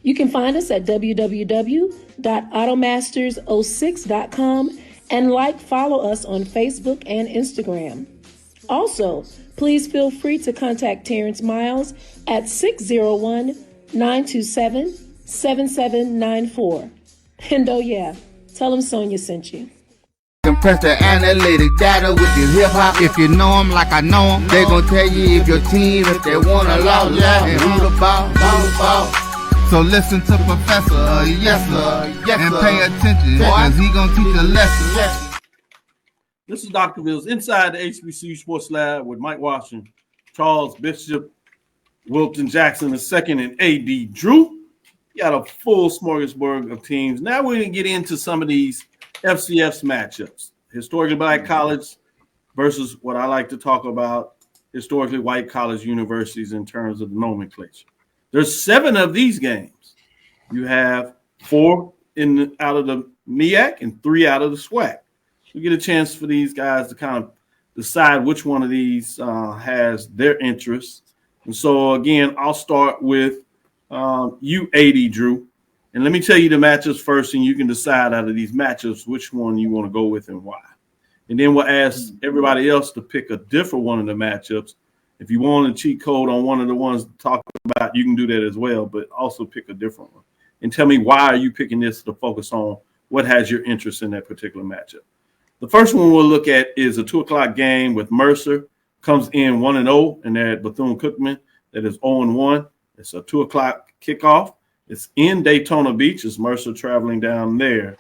You can find us at www.automasters06.com and follow us on Facebook and Instagram. Also, please feel free to contact Terrence Miles at 601-927-7794. And oh yeah, tell him Sonia sent you. Compress the analytic data with your hip hop. If you know them like I know them, they gon' tell you if your team, if they wanna lose, and who the ball. So listen to Professor, yes sir, and pay attention, cause he gon' teach a lesson. This is Dr. Cavil's Inside the HBCU Sports Lab with Mike Washington, Charles Bishop, Wilton Jackson II, and A.D. Drew. You got a full smorgasbord of teams. Now we're going to get into some of these FCS matchups. Historically black college versus what I like to talk about, historically white college universities in terms of the nomenclature. There's 7 of these games. You have 4 out of the MEAC and 3 out of the SWAC. You get a chance for these guys to kind of decide which one of these has their interest. And so, again, I'll start with you, AD Drew. And let me tell you the matchups first, and you can decide out of these matchups which one you want to go with and why. And then we'll ask everybody else to pick a different one of the matchups. If you want a cheat code on one of the ones to talk about, you can do that as well, but also pick a different one. And tell me why are you picking this to focus on what has your interest in that particular matchup. The first one we'll look at is a 2 o'clock game with Mercer. Comes in 1-0, and they're at Bethune-Cookman. That is 0-1. It's a 2 o'clock kickoff. It's in Daytona Beach. It's Mercer traveling down there.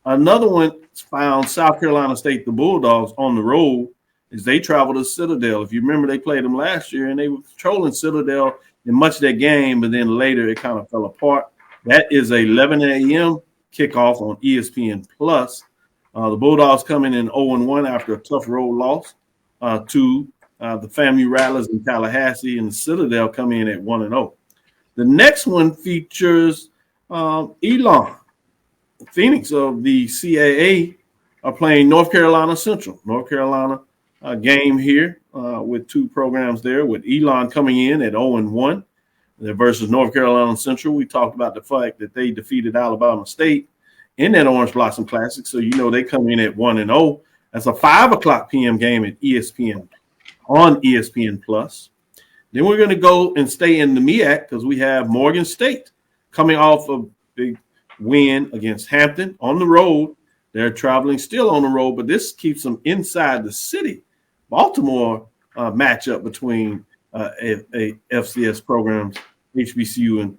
Another one found South Carolina State, the Bulldogs, on the road as they travel to Citadel. If you remember, they played them last year, and they were controlling Citadel in much of that game, but then later it kind of fell apart. That is a 11 a.m. kickoff on ESPN+. The Bulldogs come in 0-1 after a tough road loss to the FAMU Rattlers in Tallahassee, and the Citadel come in at 1-0. The next one features Elon. The Phoenix of the CAA are playing North Carolina Central. North Carolina game here with 2 programs there, with Elon coming in at 0-1 versus North Carolina Central. We talked about the fact that they defeated Alabama State in that Orange Blossom Classic, so you know they come in at 1-0. That's a 5 o'clock p.m. game at ESPN on ESPN+. Then we're going to go and stay in the MEAC because we have Morgan State coming off a big win against Hampton on the road. They're traveling still on the road, but this keeps them inside the city. Baltimore matchup between a FCS programs, HBCU and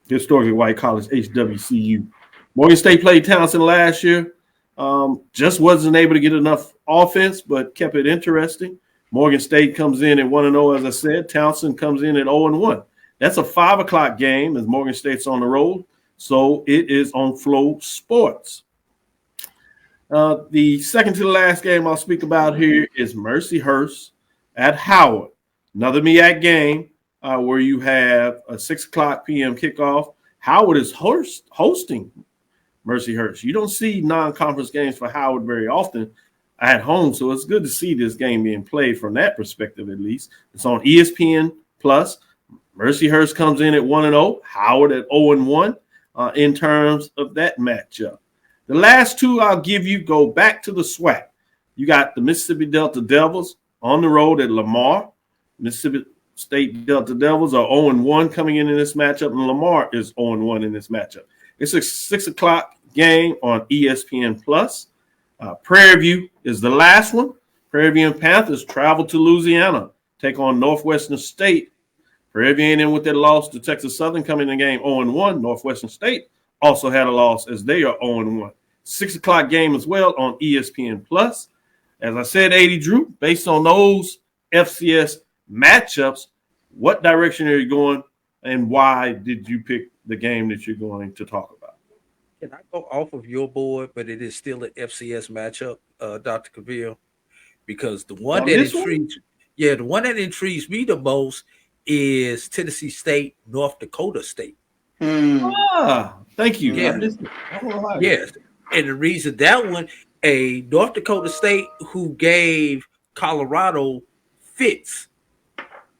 historically white college, HWCU. Morgan State played Townsend last year. Just wasn't able to get enough offense, but kept it interesting. Morgan State comes in at 1-0, as I said. Townsend comes in at 0-1. That's a 5 o'clock game as Morgan State's on the road, so it is on Flow Sports. The second to the last game I'll speak about here is Mercyhurst at Howard. Another MEAC game where you have a 6 o'clock p.m. kickoff. Howard is hosting Mercyhurst. You don't see non-conference games for Howard very often at home, so it's good to see this game being played from that perspective at least. It's on ESPN+. Mercyhurst comes in at 1-0, Howard at 0-1 in terms of that matchup. The last 2 I'll give you go back to the SWAC. You got the Mississippi Delta Devils on the road at Lamar. Mississippi State Delta Devils are 0-1 coming in this matchup, and Lamar is 0-1 in this matchup. It's a 6 o'clock game on ESPN+. Prairie View is the last one. Prairie View and Panthers travel to Louisiana, take on Northwestern State. Prairie View in with that loss to Texas Southern coming in the game 0-1. Northwestern State also had a loss as they are 0-1. 6 o'clock game as well on ESPN+. As I said, AD Drew, based on those FCS matchups, what direction are you going and why did you pick the game that you're going to talk about? Can I go off of your board, but it is still an FCS matchup, Dr. Cavil? Because the one the one that intrigues me the most is Tennessee State, North Dakota State. Thank you. Yeah. Yes. And the reason that one, a North Dakota State who gave Colorado fits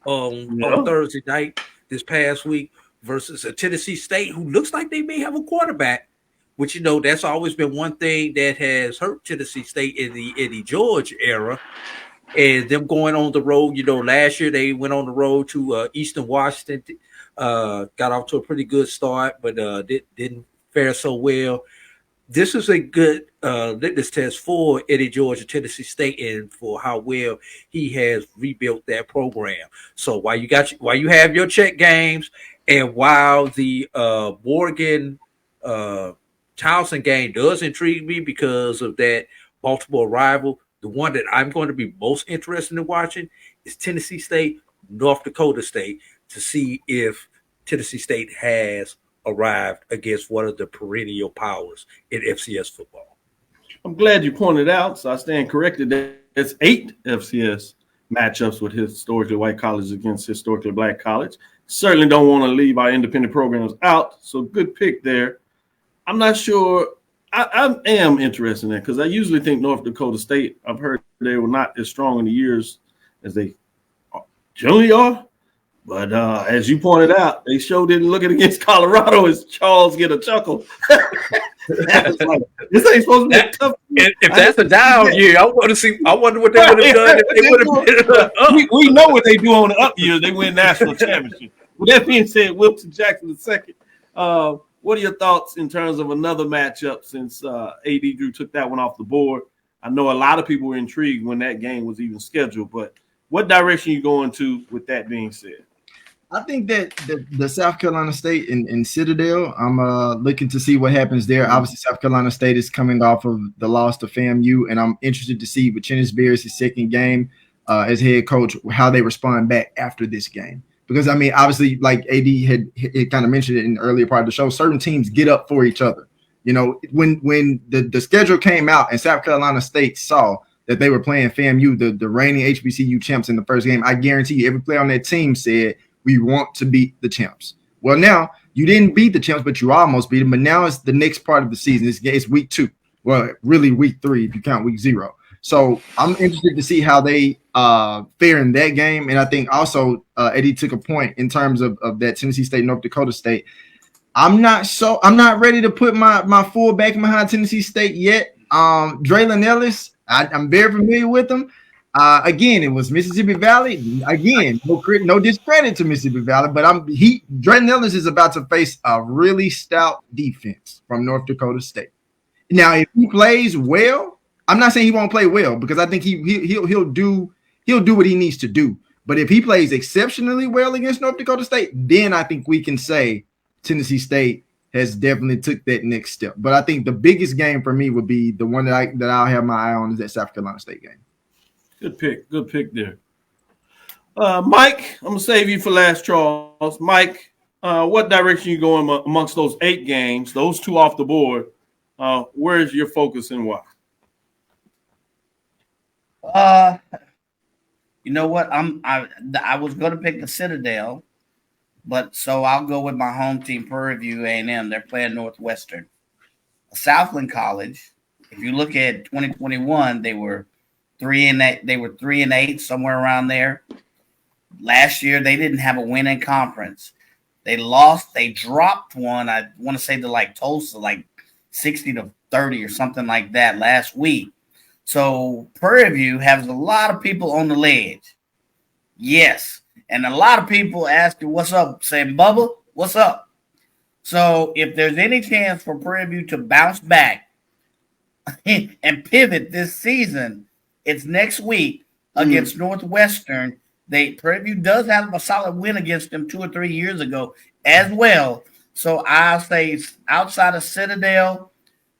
on Thursday night this past week versus a Tennessee State who looks like they may have a quarterback, which, you know, that's always been one thing that has hurt Tennessee State in the Eddie George era. and them going on the road. Last year they went on the road to Eastern Washington, got off to a pretty good start, but didn't fare so well. This is a good litmus test for Eddie George and Tennessee State, and for how well he has rebuilt that program. So while you have your check games, and while the Morgan Towson game does intrigue me because of that Baltimore rival, the one that I'm going to be most interested in watching is Tennessee State, North Dakota State, to see if Tennessee State has arrived against one of the perennial powers in FCS football. I'm glad you pointed out, so I stand corrected, that it's 8 FCS matchups with historically white colleges against historically black college. Certainly don't want to leave our independent programs out, so good pick there. I'm not sure. I am interested in that because I usually think North Dakota State, I've heard they were not as strong in the years as they generally are. But as you pointed out, they sure didn't look it against Colorado as Charles get a chuckle. Like, this ain't supposed to be tough. If that's a down year, I wonder what they would have done if they would have been up. We know what they do on the up years. They win national championship. With that being said, Wilton Jackson II, what are your thoughts in terms of another matchup since AD Drew took that one off the board? I know a lot of people were intrigued when that game was even scheduled, but what direction you going to with that being said? I think that the South Carolina State and Citadel, I'm looking to see what happens there. Obviously, South Carolina State is coming off of the loss to FAMU, and I'm interested to see with Chennis Beers, his second game as head coach, how they respond back after this game. Because, I mean, obviously, like AD had kind of mentioned it in the earlier part of the show, certain teams get up for each other. When the schedule came out and South Carolina State saw that they were playing FAMU, the reigning HBCU champs in the first game, I guarantee you every player on that team said, we want to beat the champs. Well, now you didn't beat the champs, but you almost beat them. But now it's the next part of the season. It's week 2. Well, really week 3 if you count week 0. So I'm interested to see how they fare in that game. And I think also Eddie took a point in terms of that Tennessee State, North Dakota State. I'm not ready to put my full back behind Tennessee State yet. Draylon Ellis, I'm very familiar with him. Again, it was Mississippi Valley. Again, no discredit to Mississippi Valley, but Draylon Ellis is about to face a really stout defense from North Dakota State. Now, if he plays well, I'm not saying he won't play well because I think he'll do what he needs to do. But if he plays exceptionally well against North Dakota State, then I think we can say Tennessee State has definitely took that next step. But I think the biggest game for me would be the one that I'll have my eye on is that South Carolina State game. Good pick there. Mike, I'm going to save you for last, Charles. Mike, what direction you going amongst those 8 games, those 2 off the board? Where is your focus and why? You know what? I was going to pick the Citadel, but so I'll go with my home team, Prairie View A&M. They're playing Northwestern. Southland College, if you look at 2021, they were 3-8. They were 3-8, somewhere around there. Last year, they didn't have a win in conference. They lost. They dropped one. I want to say to like Tulsa, like 60-30 or something like that last week. So Prairie View has a lot of people on the ledge. Yes, and a lot of people asking, "What's up?" Saying, "Bubba, what's up?" So if there's any chance for Prairie View to bounce back and pivot this season, it's next week against Northwestern. Prairie View does have a solid win against them 2 or 3 years ago as well. So I'll say outside of Citadel,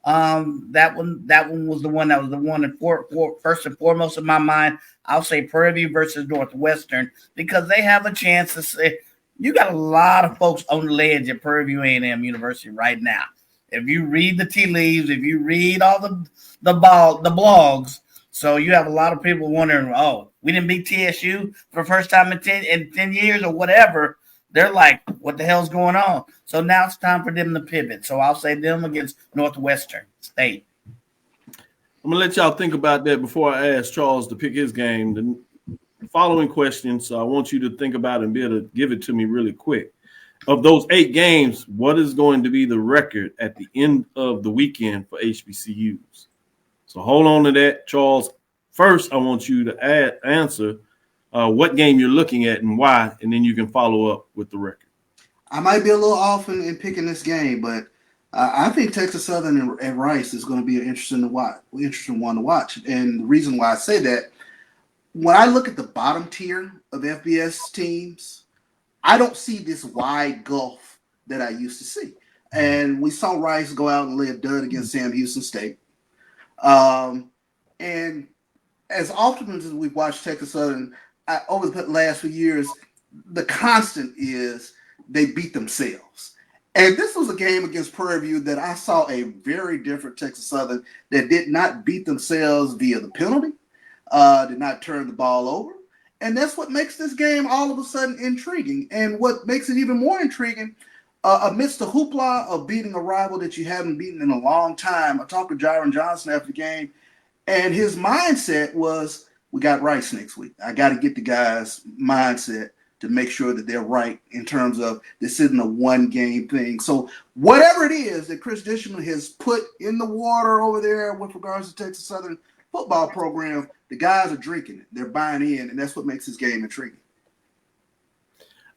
that one was the one that was the one that first and foremost in my mind. I'll say Prairie View versus Northwestern because they have a chance to say you got a lot of folks on the ledge at Prairie View A&M University right now. If you read the tea leaves, if you read all the blogs. So you have a lot of people wondering, oh, we didn't beat TSU for the first time in 10 years or whatever. They're like, what the hell's going on? So now it's time for them to pivot. So I'll say them against Northwestern State. I'm going to let y'all think about that before I ask Charles to pick his game. The following questions, so I want you to think about it and be able to give it to me really quick. Of those 8 games, what is going to be the record at the end of the weekend for HBCUs? So hold on to that, Charles. first, I want you to answer what game you're looking at and why, and then you can follow up with the record. I might be a little off in picking this game, but I think Texas Southern and Rice is going to be an interesting one to watch. And the reason why I say that, when I look at the bottom tier of FBS teams, I don't see this wide gulf that I used to see. And we saw Rice go out and lay a dud against Sam Houston State. And as often as we've watched Texas Southern over the last few years, the constant is they beat themselves. And this was a game against Prairie View that I saw a very different Texas Southern that did not beat themselves via the penalty, did not turn the ball over. And that's what makes this game all of a sudden intriguing. And what makes it even more intriguing, amidst the hoopla of beating a rival that you haven't beaten in a long time, I talked to Jaron Johnson after the game, and his mindset was, we got Rice next week. I got to get the guys' mindset to make sure that they're right in terms of this isn't a one-game thing. So whatever it is that Chris Dishman has put in the water over there with regards to Texas Southern football program, the guys are drinking it. They're buying in, and that's what makes this game intriguing.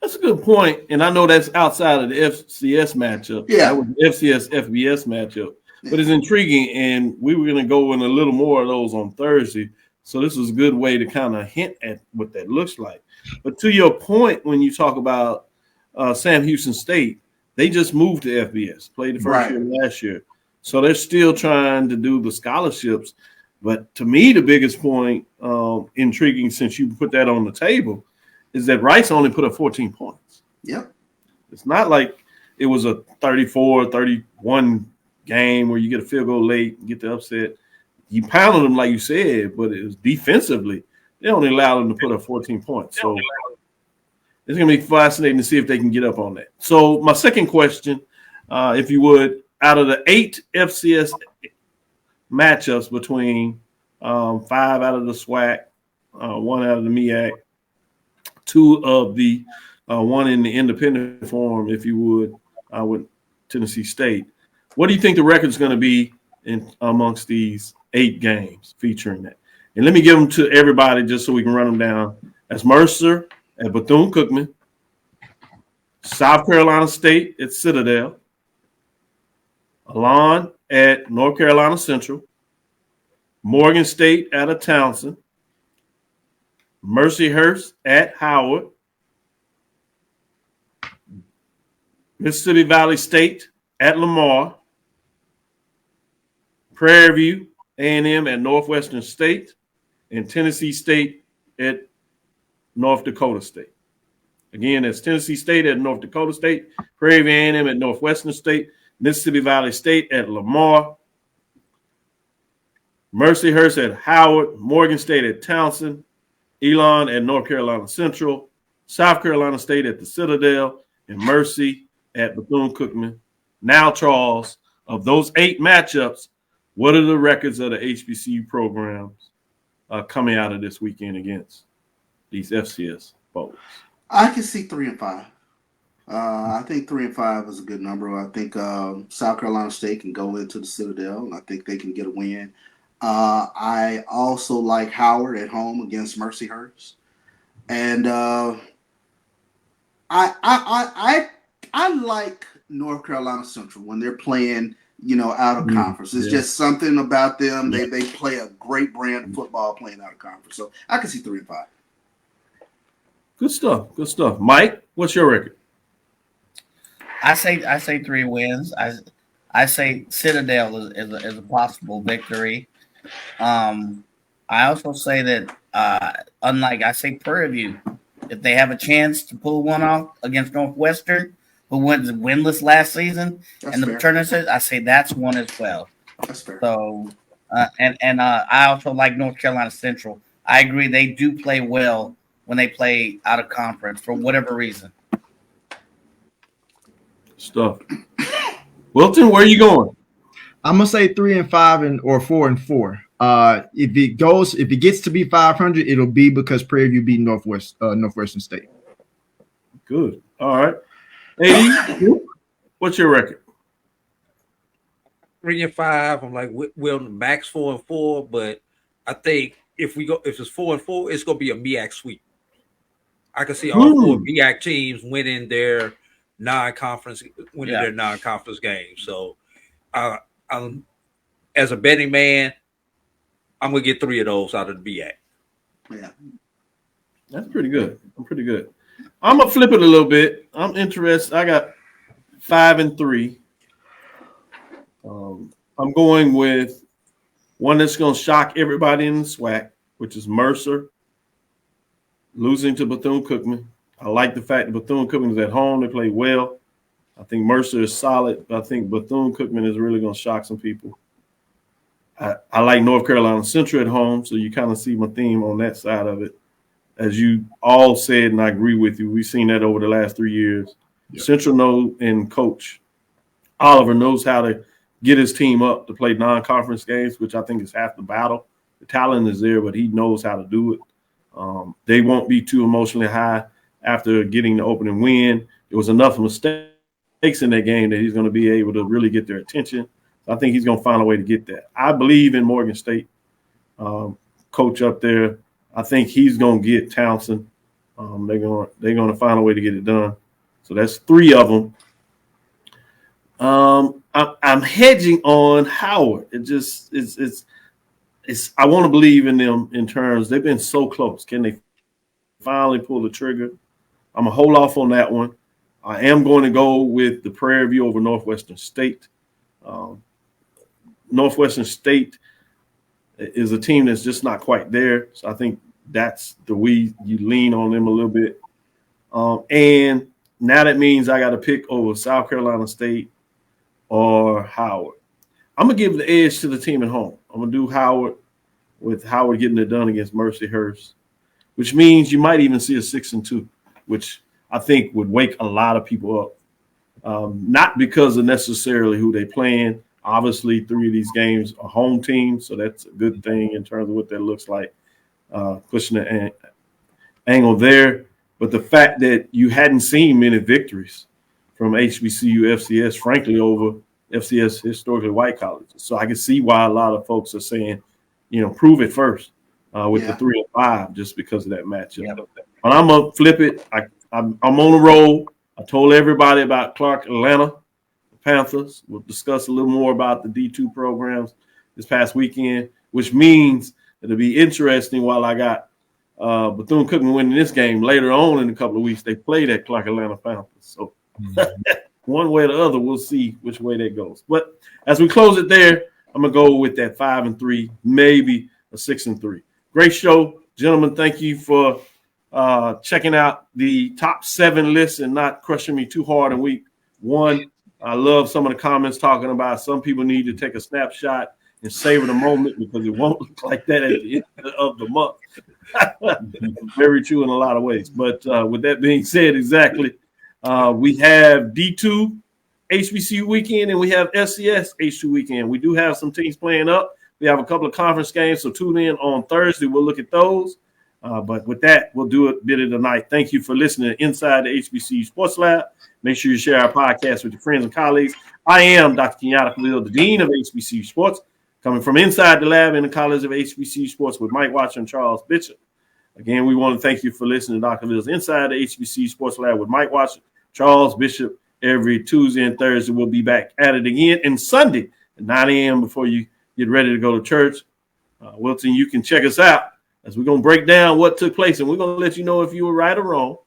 That's a good point, and I know that's outside of the FCS matchup. Yeah. That was the FCS-FBS matchup. Yeah. But it's intriguing, and we were going to go in a little more of those on Thursday. So this was a good way to kind of hint at what that looks like. But to your point, when you talk about Sam Houston State, they just moved to FBS, played the first year last year. So they're still trying to do the scholarships. But to me, the biggest point, intriguing since you put that on the table, is that Rice only put up 14 points. Yep. It's not like it was a 34-31 game where you get a field goal late and get the upset. You pounded them, like you said, but it was defensively. They only allowed them to put up 14 points. So it's going to be fascinating to see if they can get up on that. So my second question, if you would, out of the 8 FCS matchups between 5 out of the SWAC, 1 out of the MEAC, 2 of the one in the independent form, if you would, with Tennessee State, what do you think the record is going to be amongst these 8 games featuring that? And let me give them to everybody just so we can run them down. That's Mercer at Bethune-Cookman, South Carolina State at Citadel, Alon at North Carolina Central, Morgan State at Townsend, Mercyhurst at Howard, Mississippi Valley State at Lamar, Prairie View A&M at Northwestern State, and Tennessee State at North Dakota State. Again, that's Tennessee State at North Dakota State, Prairie View A&M at Northwestern State, Mississippi Valley State at Lamar, Mercyhurst at Howard, Morgan State at Townsend, Elon at North Carolina Central, South Carolina State at the Citadel, and Mercy at Bethune-Cookman. Now, Charles, of those 8 matchups, what are the records of the HBCU programs coming out of this weekend against these FCS bowls? I can see 3 and 5. I think 3 and 5 is a good number. I think South Carolina State can go into the Citadel, and I think they can get a win. I also like Howard at home against Mercyhurst, and I like North Carolina Central when they're playing, out of conference. It's just something about them. They play a great brand of football playing out of conference. So I can see 3 and 5. Good stuff. Good stuff. Mike, what's your record? I say 3 wins. I say Citadel is a possible victory. I also say that I say Prairie View, if they have a chance to pull one off against Northwestern, who went winless last season, and the return says, I say that's one as well. That's fair. So, I also like North Carolina Central. I agree they do play well when they play out of conference for whatever reason. Stuff. Wilton, where are you going? I'm gonna say 3 and 5 or 4 and 4. If it gets to be 500, it'll be because Prairie View beat Northwestern State. Good. All right. AD, what's your record? 3 and 5. I'm like Wilton, backs 4 and 4, but I think if it's 4-4, it's gonna be a MEAC sweep. I can see all four MEAC teams winning their non-conference games. So, as a betting man, I'm gonna get 3 of those out of the MEAC. Yeah, that's pretty good. I'm gonna flip it a little bit. I'm interested. I got 5 and 3. I'm going with one that's going to shock everybody in the SWAC, which is Mercer losing to Bethune-Cookman. I like the fact that Bethune-Cookman is at home. They play well. I think Mercer is solid, but I think Bethune-Cookman is really going to shock some people. I like North Carolina Central at home, so you kind of see my theme on that side of it. As you all said, and I agree with you, we've seen that over the last 3 years. Yep. Central and Coach Oliver knows how to get his team up to play non-conference games, which I think is half the battle. The talent is there, but he knows how to do it. They won't be too emotionally high after getting the opening win. There was enough mistakes in that game that he's going to be able to really get their attention. I think he's going to find a way to get that. I believe in Morgan State, coach up there. I think he's going to get Townsend. They're going to find a way to get it done. So that's 3 of them. I'm hedging on Howard. It's I want to believe in them in terms they've been so close. Can they finally pull the trigger? I'm gonna hold off on that one. I am going to go with the Prairie View over Northwestern State. Northwestern State is a team that's just not quite there. So I think that's the way you lean on them a little bit. And now that means I got to pick over South Carolina State or Howard. I'm going to give the edge to the team at home. I'm going to do Howard, with Howard getting it done against Mercyhurst, which means you might even see a 6-2, which I think would wake a lot of people up. Not because of necessarily who they playing. Obviously, 3 of these games are home teams, so that's a good thing in terms of what that looks like, pushing the angle there. But the fact that you hadn't seen many victories from HBCU FCS, frankly, over FCS historically white colleges. So I can see why a lot of folks are saying, prove it first with the 3 and 5, just because of that matchup. Yeah. But I'm going to flip it. I'm on a roll. I told everybody about Clark Atlanta Panthers. We'll discuss a little more about the D2 programs this past weekend, which means it'll be interesting while I got Bethune-Cookman winning this game. Later on in a couple of weeks, they play that Clark Atlanta Panthers. So one way or the other, we'll see which way that goes. But as we close it there, I'm going to go with that 5 and 3, maybe a 6 and 3. Great show. Gentlemen, thank you for checking out the top 7 list and not crushing me too hard in week 1. I love some of the comments talking about some people need to take a snapshot and savor the moment because it won't look like that at the end of the month. Very true in a lot of ways. But with that being said, exactly, we have D2 HBCU weekend and we have FCS H2 weekend. We do have some teams playing up. We have a couple of conference games, so tune in on Thursday. We'll look at those. But with that, we'll do it bit of the night. Thank you for listening to Inside the HBCU Sports Lab. Make sure you share our podcast with your friends and colleagues. I am Dr. Kenyatta Cavil, the Dean of HBCU Sports, coming from inside the lab in the College of HBCU Sports with Mike Watson and Charles Bishop. Again, we want to thank you for listening to Dr. Cavil's Inside the HBCU Sports Lab with Mike Watson, Charles Bishop, every Tuesday and Thursday. We'll be back at it again. And Sunday at 9 a.m. before you get ready to go to church. Wilton, you can check us out as we're going to break down what took place, and we're going to let you know if you were right or wrong.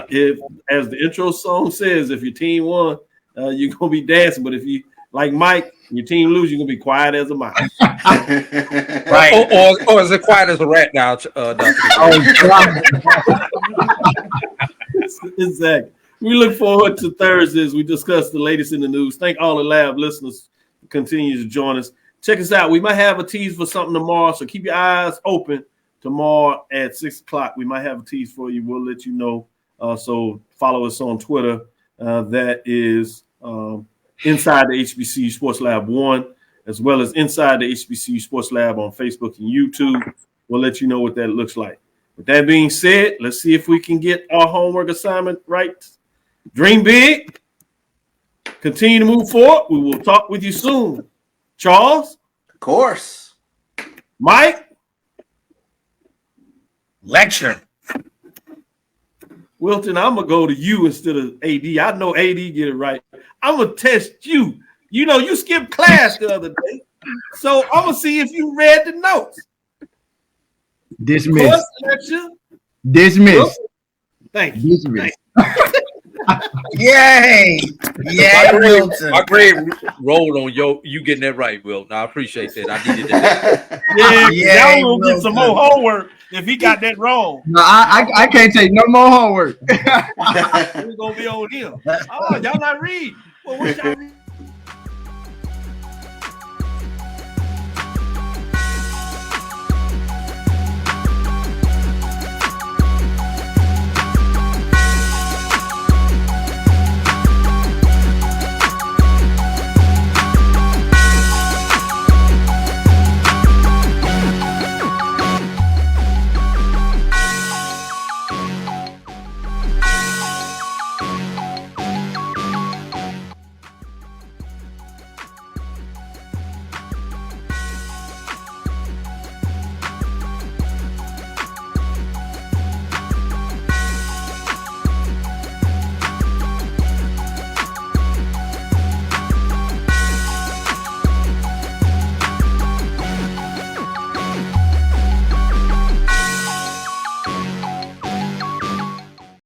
If, as the intro song says, if your team won, you're going to be dancing. But if you, like Mike, your team lose, you're going to be quiet as a mouse. Right. Or is it quiet as a rat now, Dr. Exactly. We look forward to Thursdays. We discuss the latest in the news. Thank all the lab listeners who continue to join us. Check us out. We might have a tease for something tomorrow, so keep your eyes open. Tomorrow at 6 o'clock, we might have a tease for you. We'll let you know. So follow us on Twitter. That is Inside the HBCU Sports Lab 1, as well as Inside the HBCU Sports Lab on Facebook and YouTube. We'll let you know what that looks like. With that being said, let's see if we can get our homework assignment right. Dream big. Continue to move forward. We will talk with you soon. Charles? Of course. Mike? Lecture. Wilton, I'm gonna go to you instead of AD. I know AD get it right. I'm gonna test you. You know, you skipped class the other day, so I'm gonna see if you read the notes. Dismiss. Course lecture. Dismiss. Thank you. Dismiss. Yay! Yeah, Wilton. My grade rolled on you getting that right, Wilton. I appreciate that. I needed that. Yeah, y'all gonna get some more homework if he got that wrong. No, I can't take no more homework. It's gonna be on him. Oh, y'all not read. Well, what y'all read?